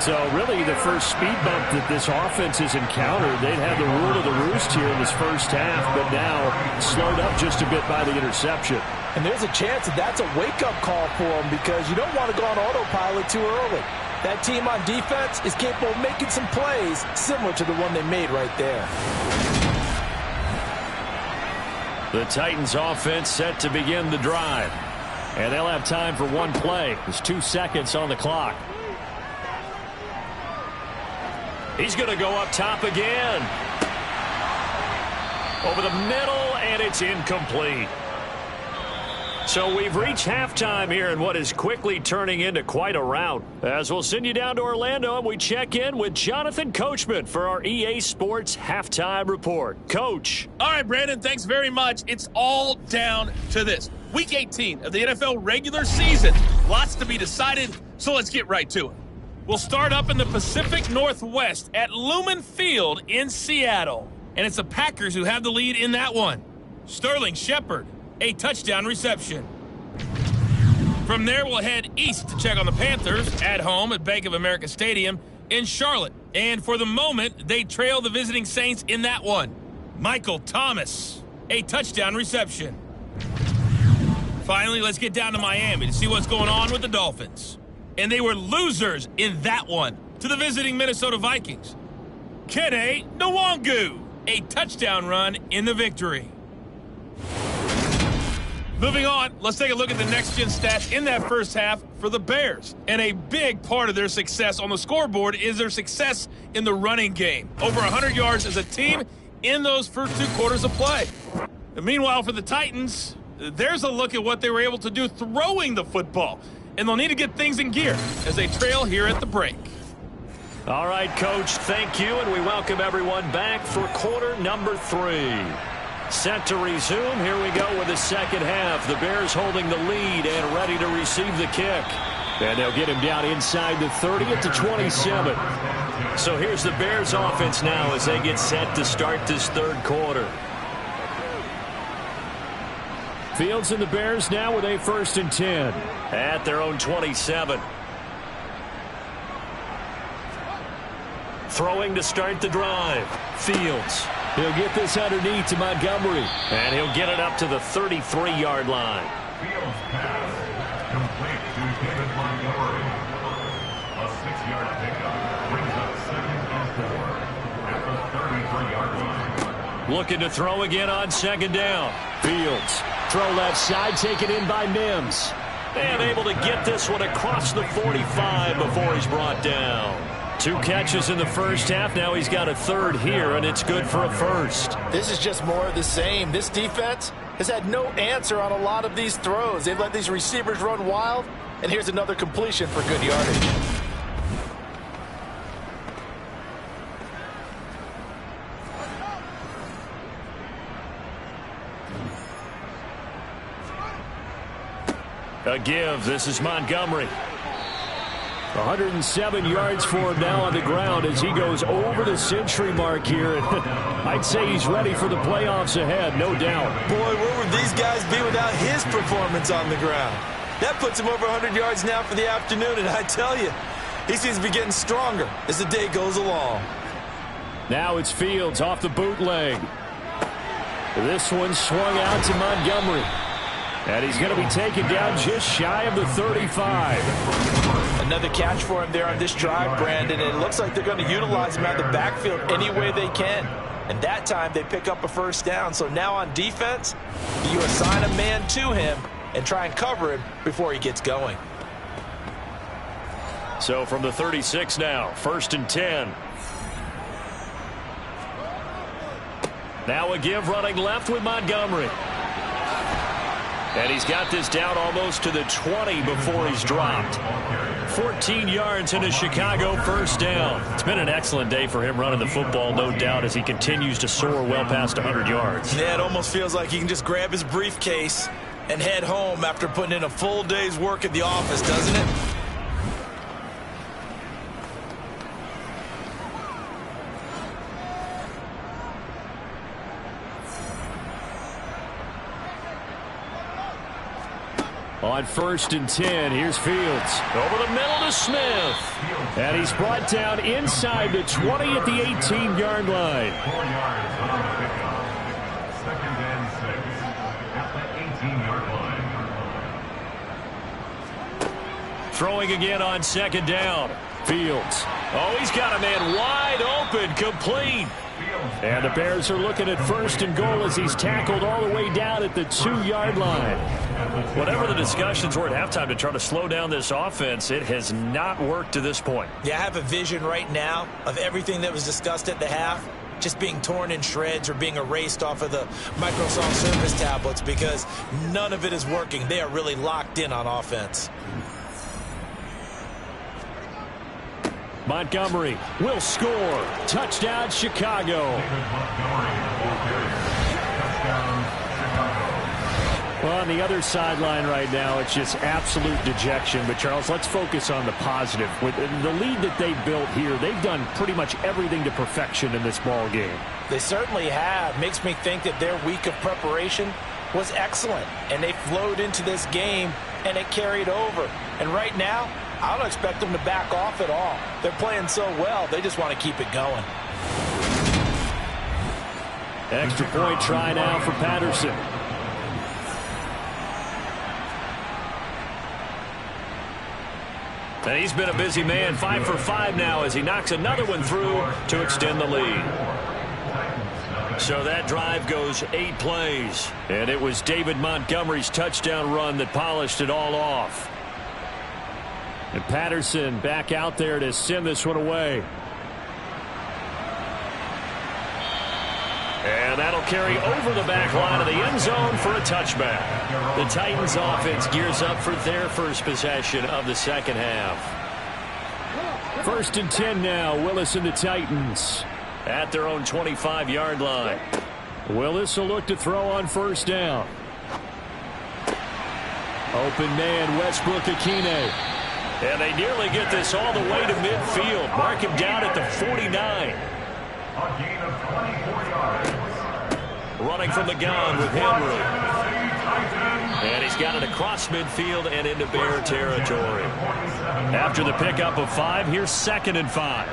So really the first speed bump that this offense has encountered, they'd had the rule of the roost here in this first half, but now slowed up just a bit by the interception. And there's a chance that that's a wake-up call for them, because you don't want to go on autopilot too early. That team on defense is capable of making some plays similar to the one they made right there. The Titans offense set to begin the drive. And they'll have time for one play. There's 2 seconds on the clock. He's going to go up top again. Over the middle, and it's incomplete. So we've reached halftime here in what is quickly turning into quite a rout. As we'll send you down to Orlando, and we check in with Jonathan Coachman for our EA Sports Halftime Report. Coach. All right, Brandon, thanks very much. It's all down to this. Week 18 of the NFL regular season. Lots to be decided, so let's get right to it. We'll start up in the Pacific Northwest at Lumen Field in Seattle. And it's the Packers who have the lead in that one. Sterling Shepard, a touchdown reception. From there, we'll head east to check on the Panthers at home at Bank of America Stadium in Charlotte. And for the moment, they trail the visiting Saints in that one. Michael Thomas, a touchdown reception. Finally, let's get down to Miami to see what's going on with the Dolphins. And they were losers in that one to the visiting Minnesota Vikings. Kene Nwangu, a touchdown run in the victory. Moving on, let's take a look at the next-gen stats in that first half for the Bears. And a big part of their success on the scoreboard is their success in the running game. Over 100 yards as a team in those first 2 quarters of play. And meanwhile, for the Titans, there's a look at what they were able to do throwing the football. And they'll need to get things in gear as they trail here at the break. All right, Coach, thank you, and we welcome everyone back for quarter number 3. Set to resume. Here we go with the second half. The Bears holding the lead and ready to receive the kick. And they'll get him down inside the 30 at the 27. So here's the Bears offense now as they get set to start this third quarter. Fields and the Bears now with a 1st and 10. At their own 27. Throwing to start the drive. Fields. He'll get this underneath to Montgomery. And he'll get it up to the 33-yard line. Fields pass complete to David Montgomery. A 6-yard pickup brings up 2nd and 4 at the 33-yard line. Looking to throw again on 2nd down. Fields. Throw left side, taken in by Mims. And able to get this one across the 45 before he's brought down. 2 catches in the first half. Now he's got a 3rd here, and it's good for a 1st. This is just more of the same. This defense has had no answer on a lot of these throws. They've let these receivers run wild, and here's another completion for good yardage. A give. This is Montgomery. 107 yards for him now on the ground as he goes over the century mark here. I'd say he's ready for the playoffs ahead, no doubt. Boy, where would these guys be without his performance on the ground? That puts him over 100 yards now for the afternoon, and I tell you, he seems to be getting stronger as the day goes along. Now it's Fields off the bootleg. This one swung out to Montgomery. And he's going to be taken down just shy of the 35. Another catch for him there on this drive, Brandon. And it looks like they're going to utilize him out of the backfield any way they can. And that time they pick up a 1st down. So now on defense, you assign a man to him and try and cover him before he gets going. So from the 36 now, 1st and 10. Now a give running left with Montgomery. And he's got this down almost to the 20 before he's dropped. 14 yards and a Chicago 1st down. It's been an excellent day for him running the football, no doubt, as he continues to soar well past 100 yards. Yeah, it almost feels like he can just grab his briefcase and head home after putting in a full day's work at the office, doesn't it? On 1st and 10, here's Fields. Over the middle to Smith. And he's brought down inside the 20 at the 18-yard line. 4 yards on the pickup. 2nd and 6 at the 18-yard line. Throwing again on 2nd down. Fields. Oh, he's got a man wide open, complete. And the Bears are looking at 1st and goal as he's tackled all the way down at the 2-yard line. Whatever the discussions were at halftime to try to slow down this offense, it has not worked to this point. Yeah, I have a vision right now of everything that was discussed at the half just being torn in shreds or being erased off of the Microsoft Surface tablets because none of it is working. They are really locked in on offense. Montgomery will score. Touchdown, Chicago. Well, on the other sideline right now, it's just absolute dejection. But, Charles, let's focus on the positive. With the lead that they built here, they've done pretty much everything to perfection in this ball game. They certainly have. Makes me think that their week of preparation was excellent. And they flowed into this game, and it carried over. And right now, I don't expect them to back off at all. They're playing so well, they just want to keep it going. Extra point try now for Patterson. And he's been a busy man, 5 for 5 now as he knocks another one through to extend the lead. So that drive goes 8 plays. And it was David Montgomery's touchdown run that polished it all off. And Patterson back out there to send this one away. And that'll carry over the back line of the end zone for a touchback. The Titans offense gears up for their first possession of the second half. 1st and 10 now. Willis and the Titans. At their own 25-yard line. Willis will look to throw on 1st down. Open man, Westbrook-Ikhine. And they nearly get this all the way to midfield. Mark him down at the 49. A gain of 24 yards. Running from the gun with Henry. And he's got it across midfield and into Bear territory. After the pickup of 5, here's 2nd and 5.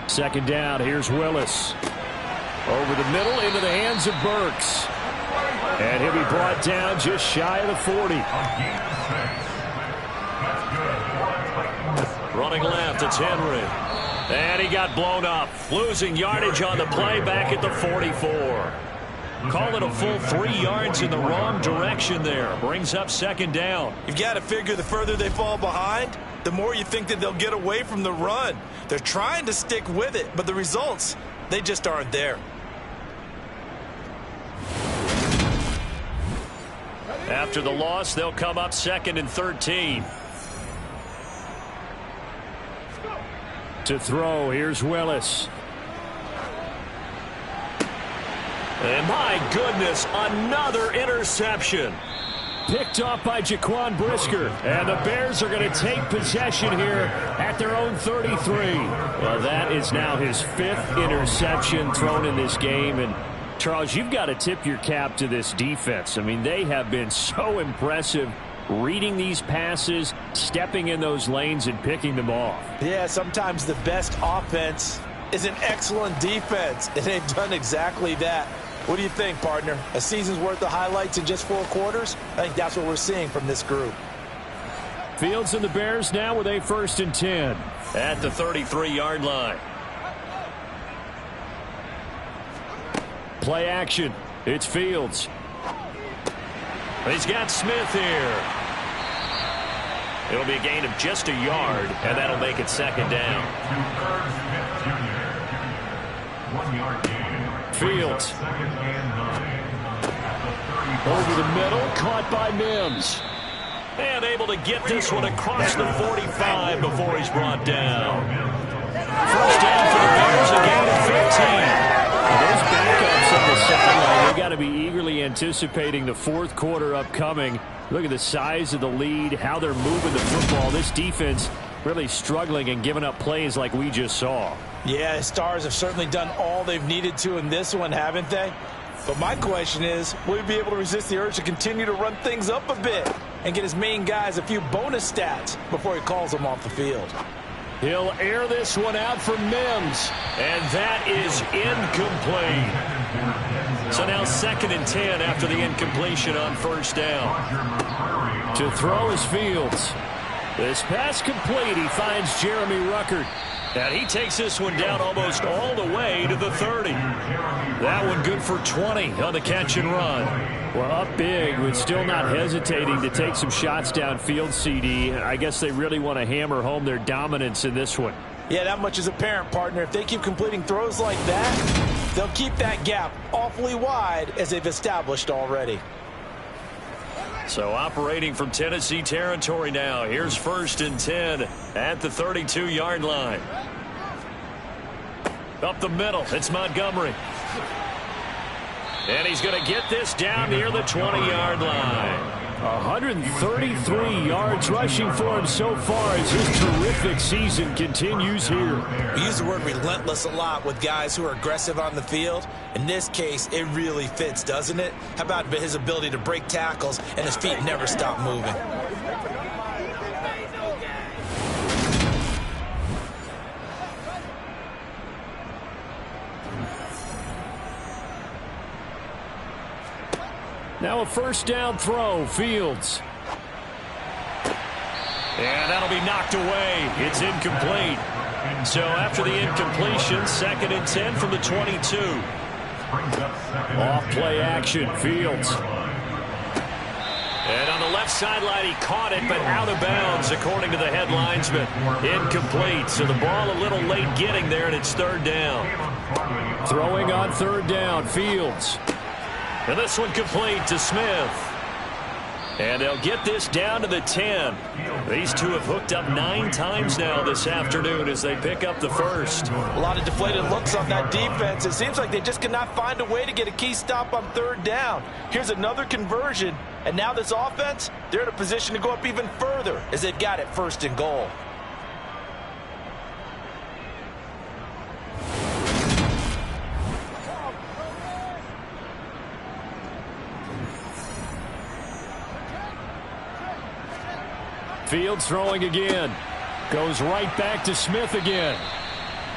Second down, here's Willis. Over the middle into the hands of Burks. And he'll be brought down just shy of the 40. Running left, it's Henry. And he got blown up. Losing yardage on the play back at the 44. Call it a full 3 yards in the wrong direction there. Brings up second down. You've got to figure the further they fall behind, the more you think that they'll get away from the run. They're trying to stick with it, but the results, they just aren't there. After the loss, they'll come up 2nd and 13. To throw, here's Willis. And my goodness, another interception. Picked off by Jaquan Brisker. And the Bears are going to take possession here at their own 33. Well, that is now his 5th interception thrown in this game. And Charles, you've got to tip your cap to this defense. I mean, they have been so impressive reading these passes, stepping in those lanes, and picking them off. Yeah, sometimes the best offense is an excellent defense, and they've done exactly that. What do you think, partner? A season's worth of highlights in just 4 quarters? I think that's what we're seeing from this group. Fields and the Bears now with a 1st and 10. At the 33-yard line. Play action. It's Fields. He's got Smith here. It'll be a gain of just a yard, and that'll make it second down. Fields. Over the middle, caught by Mims. And able to get this one across the 45 before he's brought down. First down for the Bears, a gain of 15. Those backups on the sideline, they got to be eagerly anticipating the 4th quarter upcoming. Look at the size of the lead, how they're moving the football. This defense really struggling and giving up plays like we just saw. Yeah, Stars have certainly done all they've needed to in this one, haven't they? But my question is, will he be able to resist the urge to continue to run things up a bit and get his main guys a few bonus stats before he calls them off the field? He'll air this one out for Mims. And that is incomplete. So now 2nd and 10 after the incompletion on first down. To throw is Fields. This pass complete. He finds Jeremy Ruckert. And he takes this one down almost all the way to the 30. That one good for 20 on the catch and run. Well, up big, but still not hesitating to take some shots downfield, CD. I guess they really want to hammer home their dominance in this one. Yeah, that much is apparent, partner. If they keep completing throws like that, they'll keep that gap awfully wide as they've established already. So operating from Tennessee territory now. Here's 1st and 10 at the 32-yard line. Up the middle, it's Montgomery. And he's going to get this down near the 20-yard line. 133 yards rushing for him so far as his terrific season continues here. We use the word relentless a lot with guys who are aggressive on the field. In this case, it really fits, doesn't it? How about his ability to break tackles and his feet never stop moving? Now a 1st down throw, Fields. And that'll be knocked away. It's incomplete. So after the incompletion, 2nd and 10 from the 22. Off play action, Fields. And on the left sideline, he caught it, but out of bounds, according to the head linesman. Incomplete. So the ball a little late getting there, and it's 3rd down. Throwing on 3rd down, Fields. And this one complete to Smith. And they'll get this down to the 10. These two have hooked up 9 times now this afternoon as they pick up the 1st. A lot of deflated looks on that defense. It seems like they just cannot find a way to get a key stop on 3rd down. Here's another conversion. And now this offense, they're in a position to go up even further as they've got it 1st and goal. Fields throwing again. Goes right back to Smith again.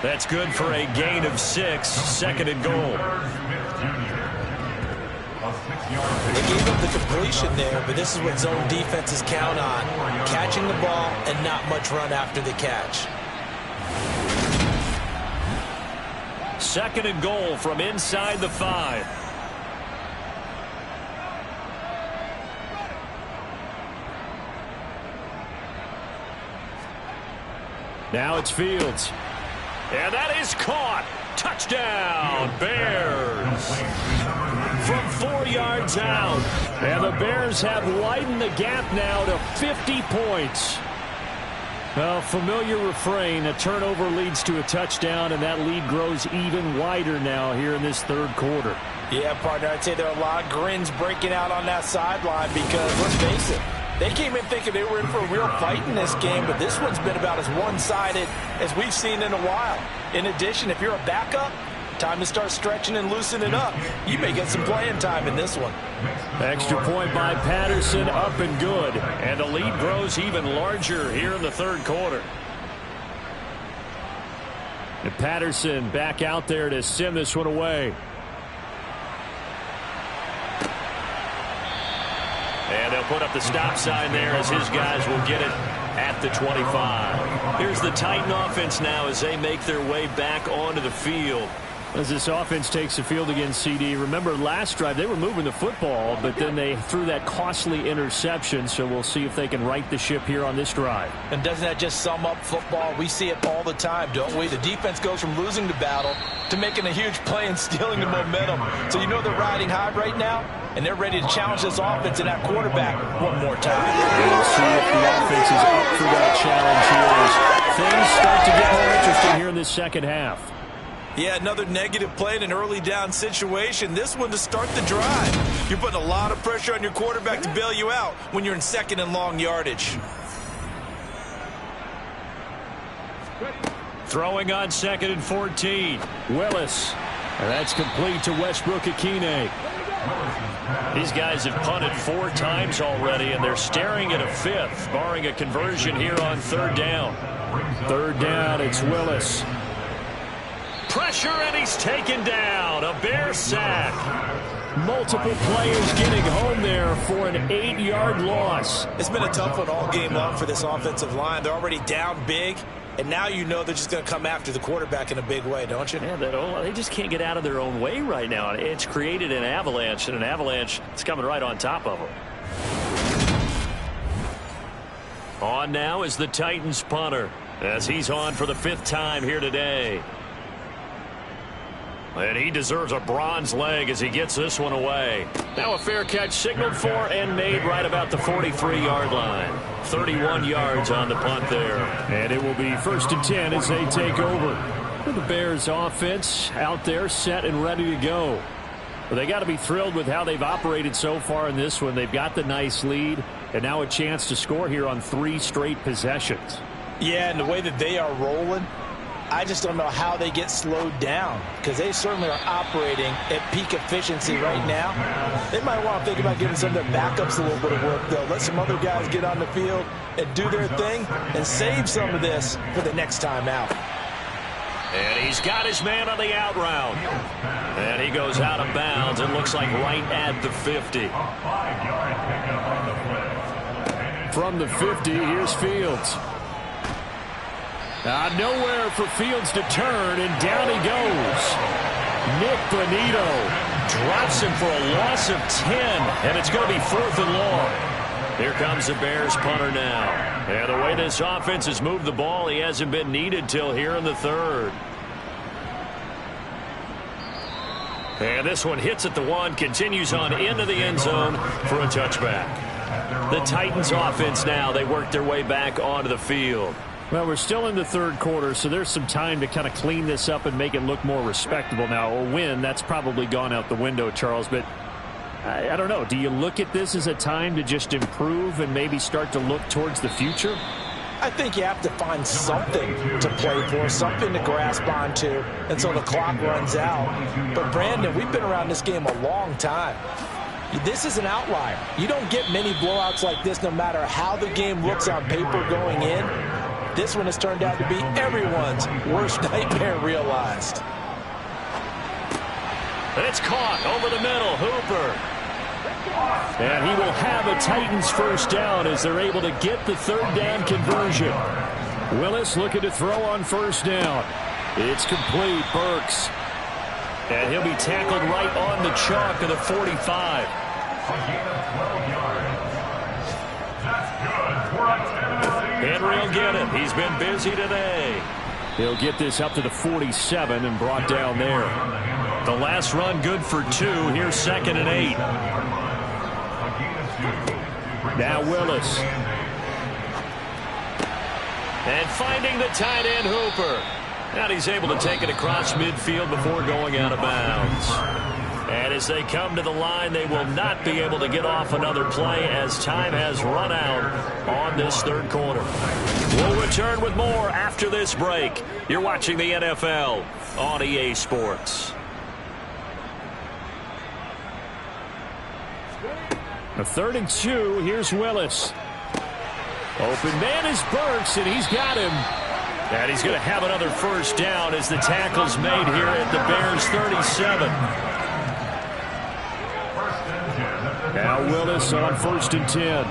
That's good for a gain of 6, second and goal. They gave up the completion there, but this is what zone defenses count on. Catching the ball and not much run after the catch. Second and goal from inside the 5. Now it's Fields. And that is caught. Touchdown, Bears. From 4 yards out. And the Bears have widened the gap now to 50 points. Well, familiar refrain. A turnover leads to a touchdown, and that lead grows even wider now here in this third quarter. Yeah, partner, I'd say there are a lot of grins breaking out on that sideline because, let's face it, they came in thinking they were in for a real fight in this game, but this one's been about as one-sided as we've seen in a while. In addition, if you're a backup, time to start stretching and loosening up. You may get some playing time in this one. Extra point by Patterson, up and good. And the lead grows even larger here in the third quarter. And Patterson back out there to send this one away. And they'll put up the stop sign there as his guys will get it at the 25. Here's the Titan offense now as they make their way back onto the field. As this offense takes the field against CD, remember last drive they were moving the football, but then they threw that costly interception, so we'll see if they can right the ship here on this drive. And doesn't that just sum up football? We see it all the time, don't we? The defense goes from losing the battle to making a huge play and stealing the momentum. So you know they're riding high right now, and they're ready to challenge this offense and that quarterback one more time. We'll see if the offense is up for that challenge here as things start to get more interesting here in this second half. Yeah, another negative play in an early down situation. This one to start the drive. You're putting a lot of pressure on your quarterback to bail you out when you're in second and long yardage. Throwing on second and 14. Willis. And that's complete to Westbrook-Ikhine. These guys have punted 4 times already, and they're staring at a 5th, barring a conversion here on third down. Third down, it's Willis. Pressure, and he's taken down. A Bear sack. Multiple players getting home there for an 8-yard loss. It's been a tough one all game long for this offensive line. They're already down big, and now you know they're just going to come after the quarterback in a big way, don't you? Yeah, they just can't get out of their own way right now. It's created an avalanche, and an avalanche is coming right on top of them. On now is the Titans punter, as he's on for the 5th time here today. And he deserves a bronze leg as he gets this one away. Now a fair catch signaled for and made right about the 43-yard line. 31 yards on the punt there. And it will be 1st and 10 as they take over. The Bears offense out there set and ready to go. But they got to be thrilled with how they've operated so far in this one. They've got the nice lead and now a chance to score here on 3 straight possessions. Yeah, and the way that they are rolling, I just don't know how they get slowed down because they certainly are operating at peak efficiency right now. They might want to think about giving some of their backups a little bit of work, though. Let some other guys get on the field and do their thing and save some of this for the next time out. And he's got his man on the out route. And he goes out of bounds. It looks like right at the 50. From the 50, here's Fields. Nowhere for Fields to turn, and down he goes. Nick Bonito drops him for a loss of 10, and it's going to be 4th and long. Here comes the Bears punter now. And the way this offense has moved the ball, he hasn't been needed till here in the 3rd. And this one hits at the 1, continues on into the end zone for a touchback. The Titans offense now, they work their way back onto the field. Well, we're still in the 3rd quarter, so there's some time to kind of clean this up and make it look more respectable now. A win, that's probably gone out the window, Charles, but I don't know. Do you look at this as a time to just improve and maybe start to look towards the future? I think you have to find something to play for, something to grasp onto until the clock runs out. But, Brandon, we've been around this game a long time. This is an outlier. You don't get many blowouts like this no matter how the game looks on paper going in. this one has turned out to be everyone's worst nightmare realized. And it's caught over the middle. Hooper. And he will have a Titans first down as they're able to get the third down conversion. Willis looking to throw on first down. It's complete. Burks. And he'll be tackled right on the chalk of the 45. Henry will get it. He's been busy today. He'll get this up to the 47 and brought down there. The last run good for 2. Here's 2nd and 8. Now Willis. And finding the tight end, Hooper. And he's able to take it across midfield before going out of bounds. And as they come to the line, they will not be able to get off another play as time has run out on this third quarter. We'll return with more after this break. You're watching the NFL on EA Sports. A 3rd and 2. Here's Willis. Open man is Burks, and he's got him. And he's going to have another first down as the tackle's made here at the Bears' 37. Now Willis on 1st and 10.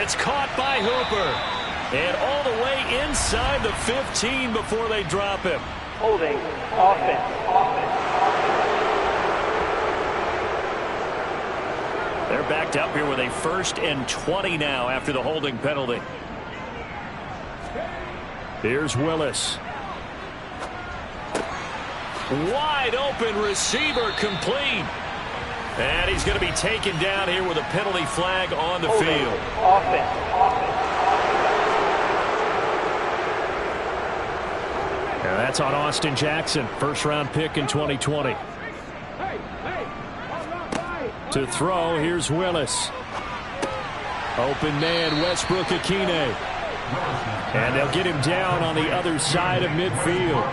It's caught by Hooper. And all the way inside the 15 before they drop him. Holding. Offense. They're backed up here with a 1st and 20 now after the holding penalty. Here's Willis. Wide open receiver complete. And he's going to be taken down here with a penalty flag on the field. Offense. And that's on Austin Jackson, 1st-round pick in 2020. To throw, here's Willis. Open man, Westbrook-Akine. And they'll get him down on the other side of midfield.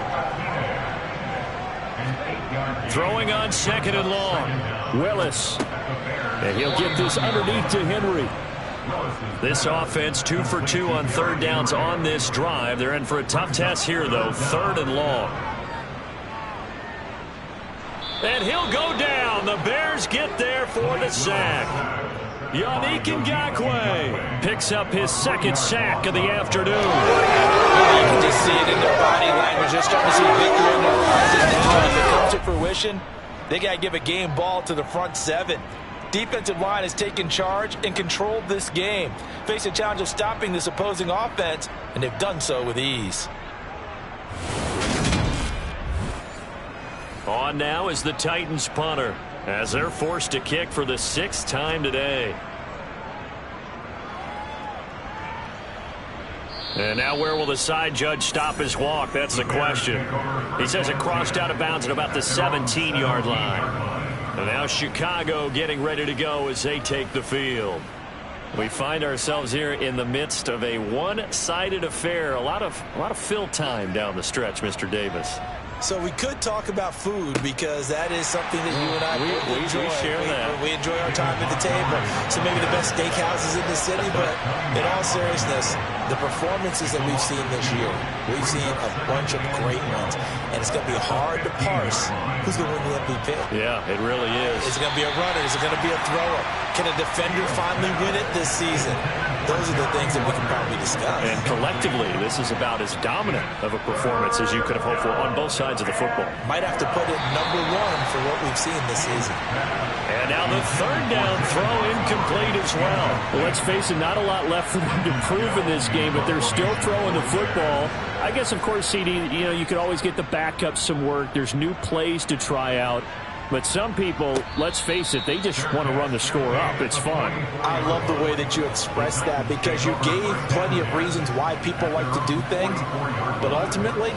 Throwing on 2nd and long. Willis. And he'll get this underneath to Henry. This offense 2 for 2 on 3rd downs on this drive. They're in for a tough test here, though. 3rd and long. And he'll go down. The Bears get there for the sack. Yannick Ngakoue picks up his 2nd sack of the afternoon. You can just see it in their body language. They're starting to see victory in their eyes. And now, if it comes to fruition, they got to give a game ball to the front 7. Defensive line has taken charge and controlled this game. Face a challenge of stopping this opposing offense, and they've done so with ease. On now is the Titans punter as they're forced to kick for the 6th time today. And now where will the side judge stop his walk? That's the question. He says it crossed out of bounds at about the 17-yard line. And now Chicago getting ready to go as they take the field. We find ourselves here in the midst of a one-sided affair. A lot of fill time down the stretch, Mr. Davis. So we could talk about food because that is something that you and I enjoy. We share that. We enjoy our time at the table. So maybe the best steakhouses in the city, but in all seriousness, the performances that we've seen this year, we've seen a bunch of great ones, and it's going to be hard to parse who's going to win the MVP. Yeah, it really is. Is it going to be a runner? Is it going to be a thrower? Can a defender finally win it this season? Those are the things that we can probably discuss. And collectively, this is about as dominant of a performance as you could have hoped for on both sides of the football. Might have to put it number 1 for what we've seen this season. And now the 3rd down throw incomplete as well. Well, let's face it, not a lot left for them to prove in this game, but they're still throwing the football. I guess, of course, CD, you could always get the backup some work. There's new plays to try out. But some people, let's face it, they just want to run the score up. It's fun. I love the way that you expressed that because you gave plenty of reasons why people like to do things. But ultimately,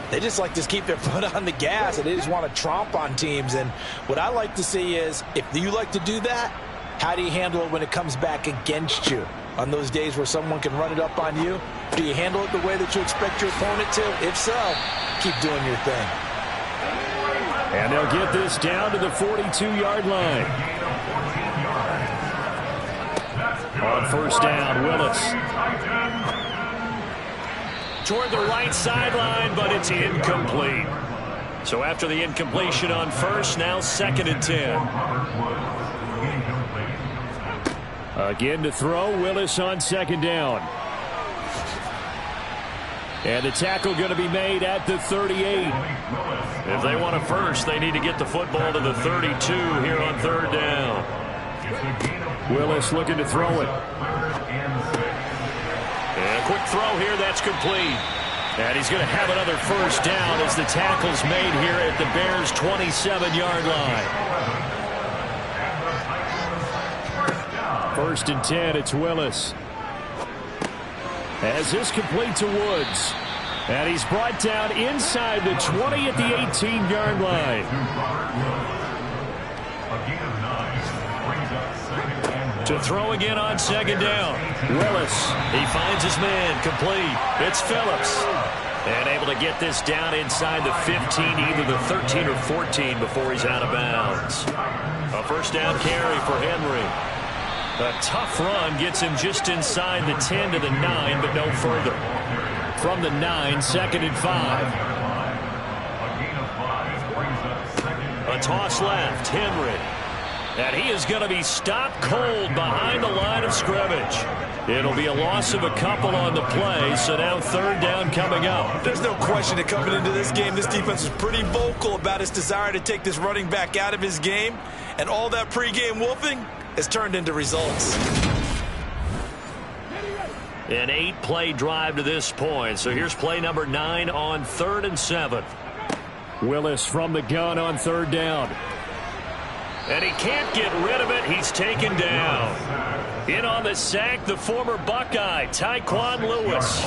they just like to keep their foot on the gas and they just want to tromp on teams. And what I like to see is if you like to do that, how do you handle it when it comes back against you? On those days where someone can run it up on you, do you handle it the way that you expect your opponent to? If so, keep doing your thing. And they'll get this down to the 42-yard line. On 1st down, Willis. toward the right sideline, but it's incomplete. So after the incompletion on first, now 2nd and 10. Again to throw, Willis on 2nd down. And the tackle going to be made at the 38. If they want a first, they need to get the football to the 32 here on 3rd down. Willis looking to throw it. And a quick throw here, that's complete. And he's going to have another first down as the tackle's made here at the Bears' 27-yard line. 1st and 10, it's Willis. As this complete to Woods. And he's brought down inside the 20 at the 18-yard line. To throw again on 2nd down. Willis. He finds his man, complete. It's Phillips. And able to get this down inside the 15, either the 13 or 14 before he's out of bounds. A first down carry for Henry. A tough run gets him just inside the 10 to the 9, but no further. From the 9, 2nd and 5. A toss left, Henry. And he is going to be stopped cold behind the line of scrimmage. It'll be a loss of a couple on the play, so now 3rd down coming up. There's no question that coming into this game, this defense is pretty vocal about its desire to take this running back out of his game. And all that pregame wolfing has turned into results. An 8-play drive to this point. So here's play number 9 on 3rd and 7. Willis from the gun on 3rd down. And he can't get rid of it. He's taken down. In on the sack, the former Buckeye, Tyquan Lewis.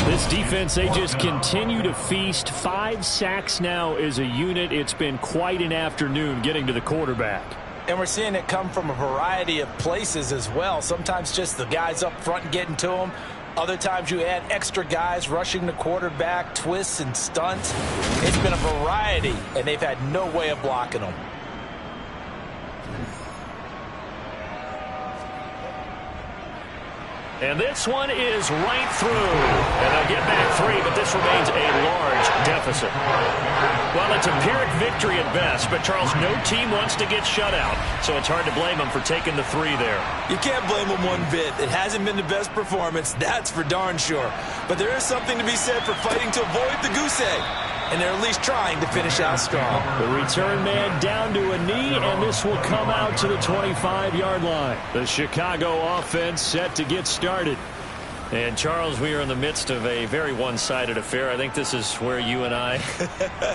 This defense, they just continue to feast. 5 sacks now as a unit. It's been quite an afternoon getting to the quarterback. And we're seeing it come from a variety of places as well. Sometimes just the guys up front getting to them. Other times you add extra guys rushing the quarterback, twists and stunts. It's been a variety, and they've had no way of blocking them. And this one is right through. And they'll get back 3, but this remains a large deficit. Well, it's a Pyrrhic victory at best, but Charles, no team wants to get shut out, so it's hard to blame them for taking the 3 there. You can't blame them one bit. It hasn't been the best performance, that's for darn sure. But there is something to be said for fighting to avoid the goose egg. And they're at least trying to finish out strong. The return man down to a knee, and this will come out to the 25-yard line. The Chicago offense set to get started. And, Charles, we are in the midst of a very one-sided affair. I think this is where you and I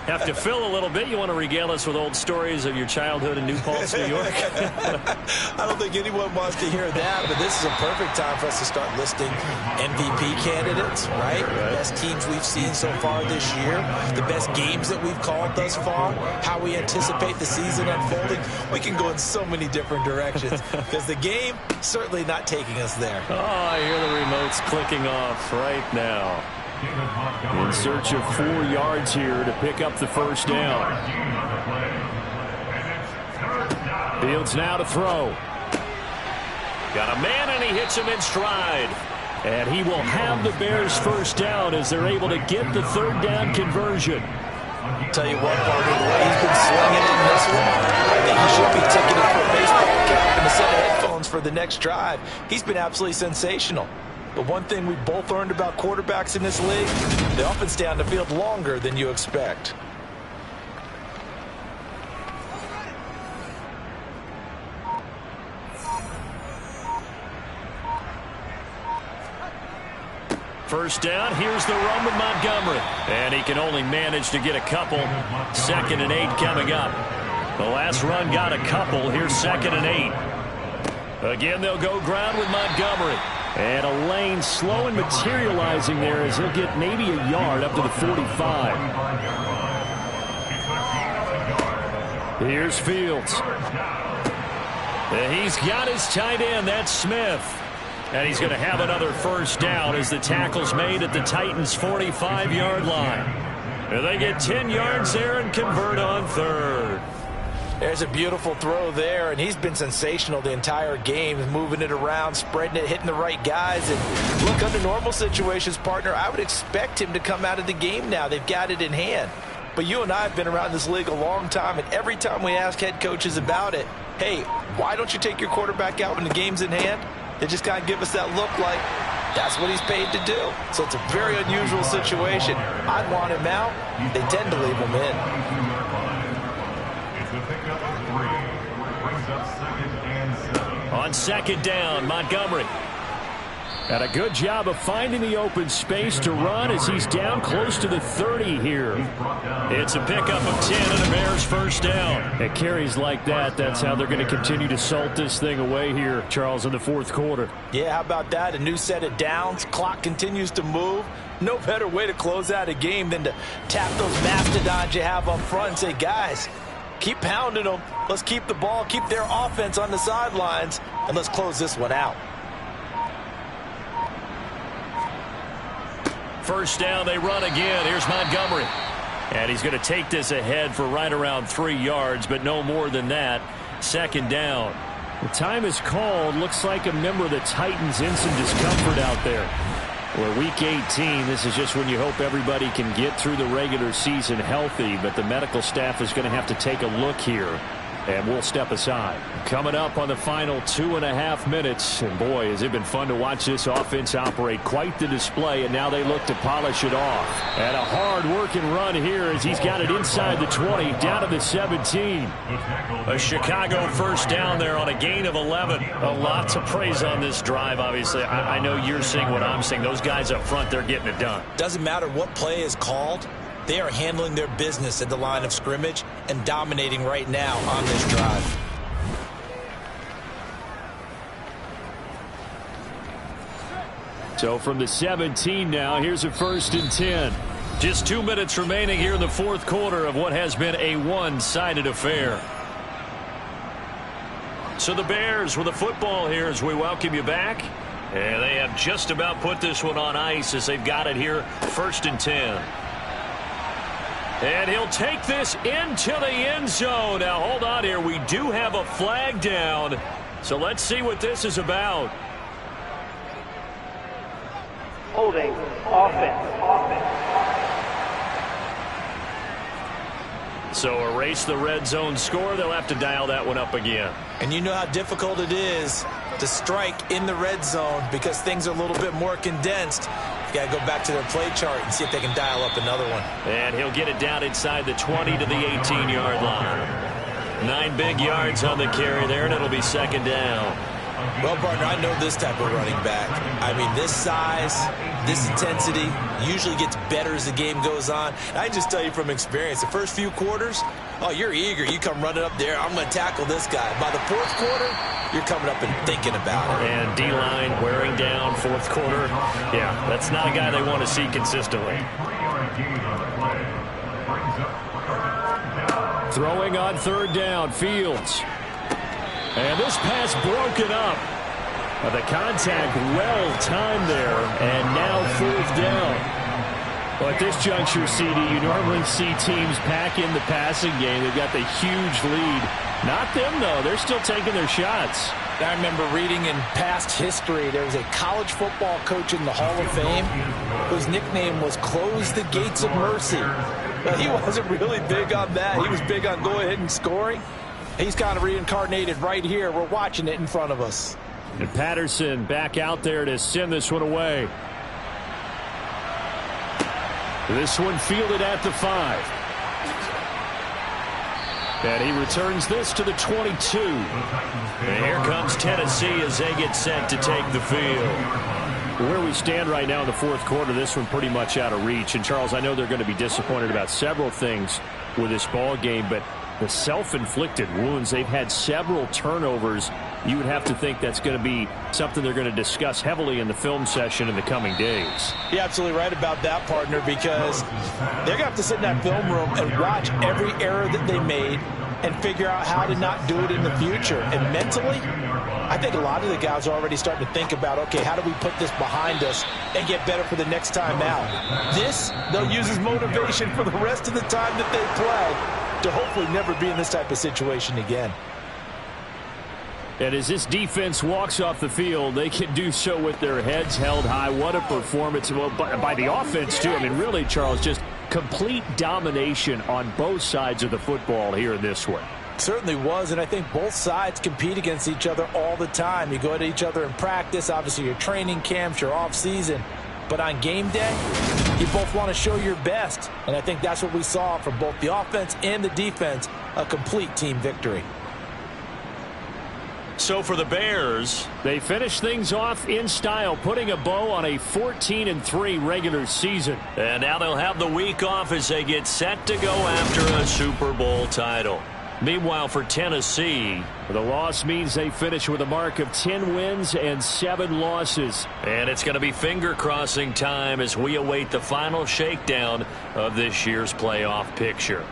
have to fill a little bit. You want to regale us with old stories of your childhood in New Paltz, New York? I don't think anyone wants to hear that, but this is a perfect time for us to start listing MVP candidates, right? The best teams we've seen so far this year, the best games that we've called thus far, how we anticipate the season unfolding. We can go in so many different directions because the game certainly not taking us there. Oh, I hear the remotes clicking off right now. In search of 4 yards here to pick up the first down. Fields now to throw. Got a man, and he hits him in stride. And he will have the Bears first down as they're able to get the 3rd down conversion. Tell you what, Parker, the way he's been slinging it in this one, I think he should be ticketed for a baseball cap and a set of headphones for the next drive. He's been absolutely sensational. But one thing we both learned about quarterbacks in this league, they often stay on the field longer than you expect. First down, here's the run with Montgomery. And he can only manage to get a couple. 2nd and 8 coming up. The last run got a couple. Here's 2nd and 8. Again, they'll go ground with Montgomery. And a lane slow and materializing there as he'll get maybe a yard up to the 45. Here's Fields. And he's got his tight end. That's Smith. And he's going to have another first down as the tackle's made at the Titans' 45-yard line. And they get 10 yards there and convert on 3rd. There's a beautiful throw there, and he's been sensational the entire game, moving it around, spreading it, hitting the right guys. And look, under normal situations, partner, I would expect him to come out of the game now. They've got it in hand. But you and I have been around this league a long time, and every time we ask head coaches about it, hey, why don't you take your quarterback out when the game's in hand? They just kind of give us that look like that's what he's paid to do. So it's a very unusual situation. I'd want him out. They tend to leave him in. It's a pickup of 3. Brings up 2nd and 7. On 2nd down, Montgomery. And a good job of finding the open space to run as he's down close to the 30 here. It's a pickup of 10 and a Bears first down. At carries like that, that's how they're going to continue to salt this thing away here, Charles, in the fourth quarter. Yeah, how about that? A new set of downs. Clock continues to move. No better way to close out a game than to tap those mastodons you have up front and say, guys, keep pounding them. Let's keep the ball, keep their offense on the sidelines, and let's close this one out. First down, they run again. Here's Montgomery. And he's going to take this ahead for right around 3 yards, but no more than that. 2nd down. The time is called. Looks like a member of the Titans in some discomfort out there. Well, week 18, this is just when you hope everybody can get through the regular season healthy, but the medical staff is going to have to take a look here. And we'll step aside. Coming up on the final 2.5 minutes. And boy, has it been fun to watch this offense operate. Quite the display, and now they look to polish it off. And a hard-working run here as he's got it inside the 20, down to the 17. A Chicago first down there on a gain of 11. A lot to praise on this drive, obviously. I know you're seeing what I'm seeing. Those guys up front, they're getting it done. Doesn't matter what play is called. They are handling their business at the line of scrimmage and dominating right now on this drive. So from the 17 now, here's a 1st and 10. Just 2 minutes remaining here in the fourth quarter of what has been a one-sided affair. So the Bears with the football here as we welcome you back. And they have just about put this one on ice as they've got it here, 1st and 10. And he'll take this into the end zone. Now, hold on here. We do have a flag down. So let's see what this is about. Holding offense. So erase the red zone score. They'll have to dial that one up again. And you know how difficult it is to strike in the red zone because things are a little bit more condensed. You got to go back to their play chart and see if they can dial up another one. And he'll get it down inside the 20 to the 18-yard line. 9 big yards on the carry there, and it'll be 2nd down. Well, partner, I know this type of running back. I mean, this size, this intensity usually gets better as the game goes on. And I just tell you from experience, the first few quarters, oh, you're eager. You come running up there, I'm going to tackle this guy. By the fourth quarter, you're coming up and thinking about it. And D-line wearing down fourth quarter. Yeah, that's not a guy they want to see consistently. Throwing on 3rd down, Fields. And this pass broken up. The contact well timed there, and now 4th down. Well, at this juncture, CD, you normally see teams pack in the passing game. They've got the huge lead. Not them, though. They're still taking their shots. I remember reading in past history, there was a college football coach in the Hall of Fame whose nickname was Close the Gates of Mercy. But he wasn't really big on that. He was big on go ahead and scoring. He's kind of reincarnated right here. We're watching it in front of us. And Patterson back out there to send this one away. This one fielded at the 5. And he returns this to the 22. And here comes Tennessee as they get set to take the field. Where we stand right now in the fourth quarter, this one pretty much out of reach. And, Charles, I know they're going to be disappointed about several things with this ball game, but the self-inflicted wounds, they've had several turnovers. You would have to think that's going to be something they're going to discuss heavily in the film session in the coming days. You're absolutely right about that, partner, because they're going to have to sit in that film room and watch every error that they made and figure out how to not do it in the future. And mentally, I think a lot of the guys are already starting to think about, okay, how do we put this behind us and get better for the next time out? This, they'll use as motivation for the rest of the time that they play. to hopefully never be in this type of situation again. And as this defense walks off the field, they can do so with their heads held high. What a performance. Well, by the offense, too. I mean, really, Charles, just complete domination on both sides of the football here in this one. Certainly was, and I think both sides compete against each other all the time. You go at each other in practice, obviously your training camps, your off-season. But on game day, you both want to show your best. And I think that's what we saw from both the offense and the defense, a complete team victory. So for the Bears, they finish things off in style, putting a bow on a 14-3 regular season. And now they'll have the week off as they get set to go after a Super Bowl title. Meanwhile, for Tennessee, the loss means they finish with a mark of 10 wins and 7 losses. And it's going to be finger-crossing time as we await the final shakedown of this year's playoff picture.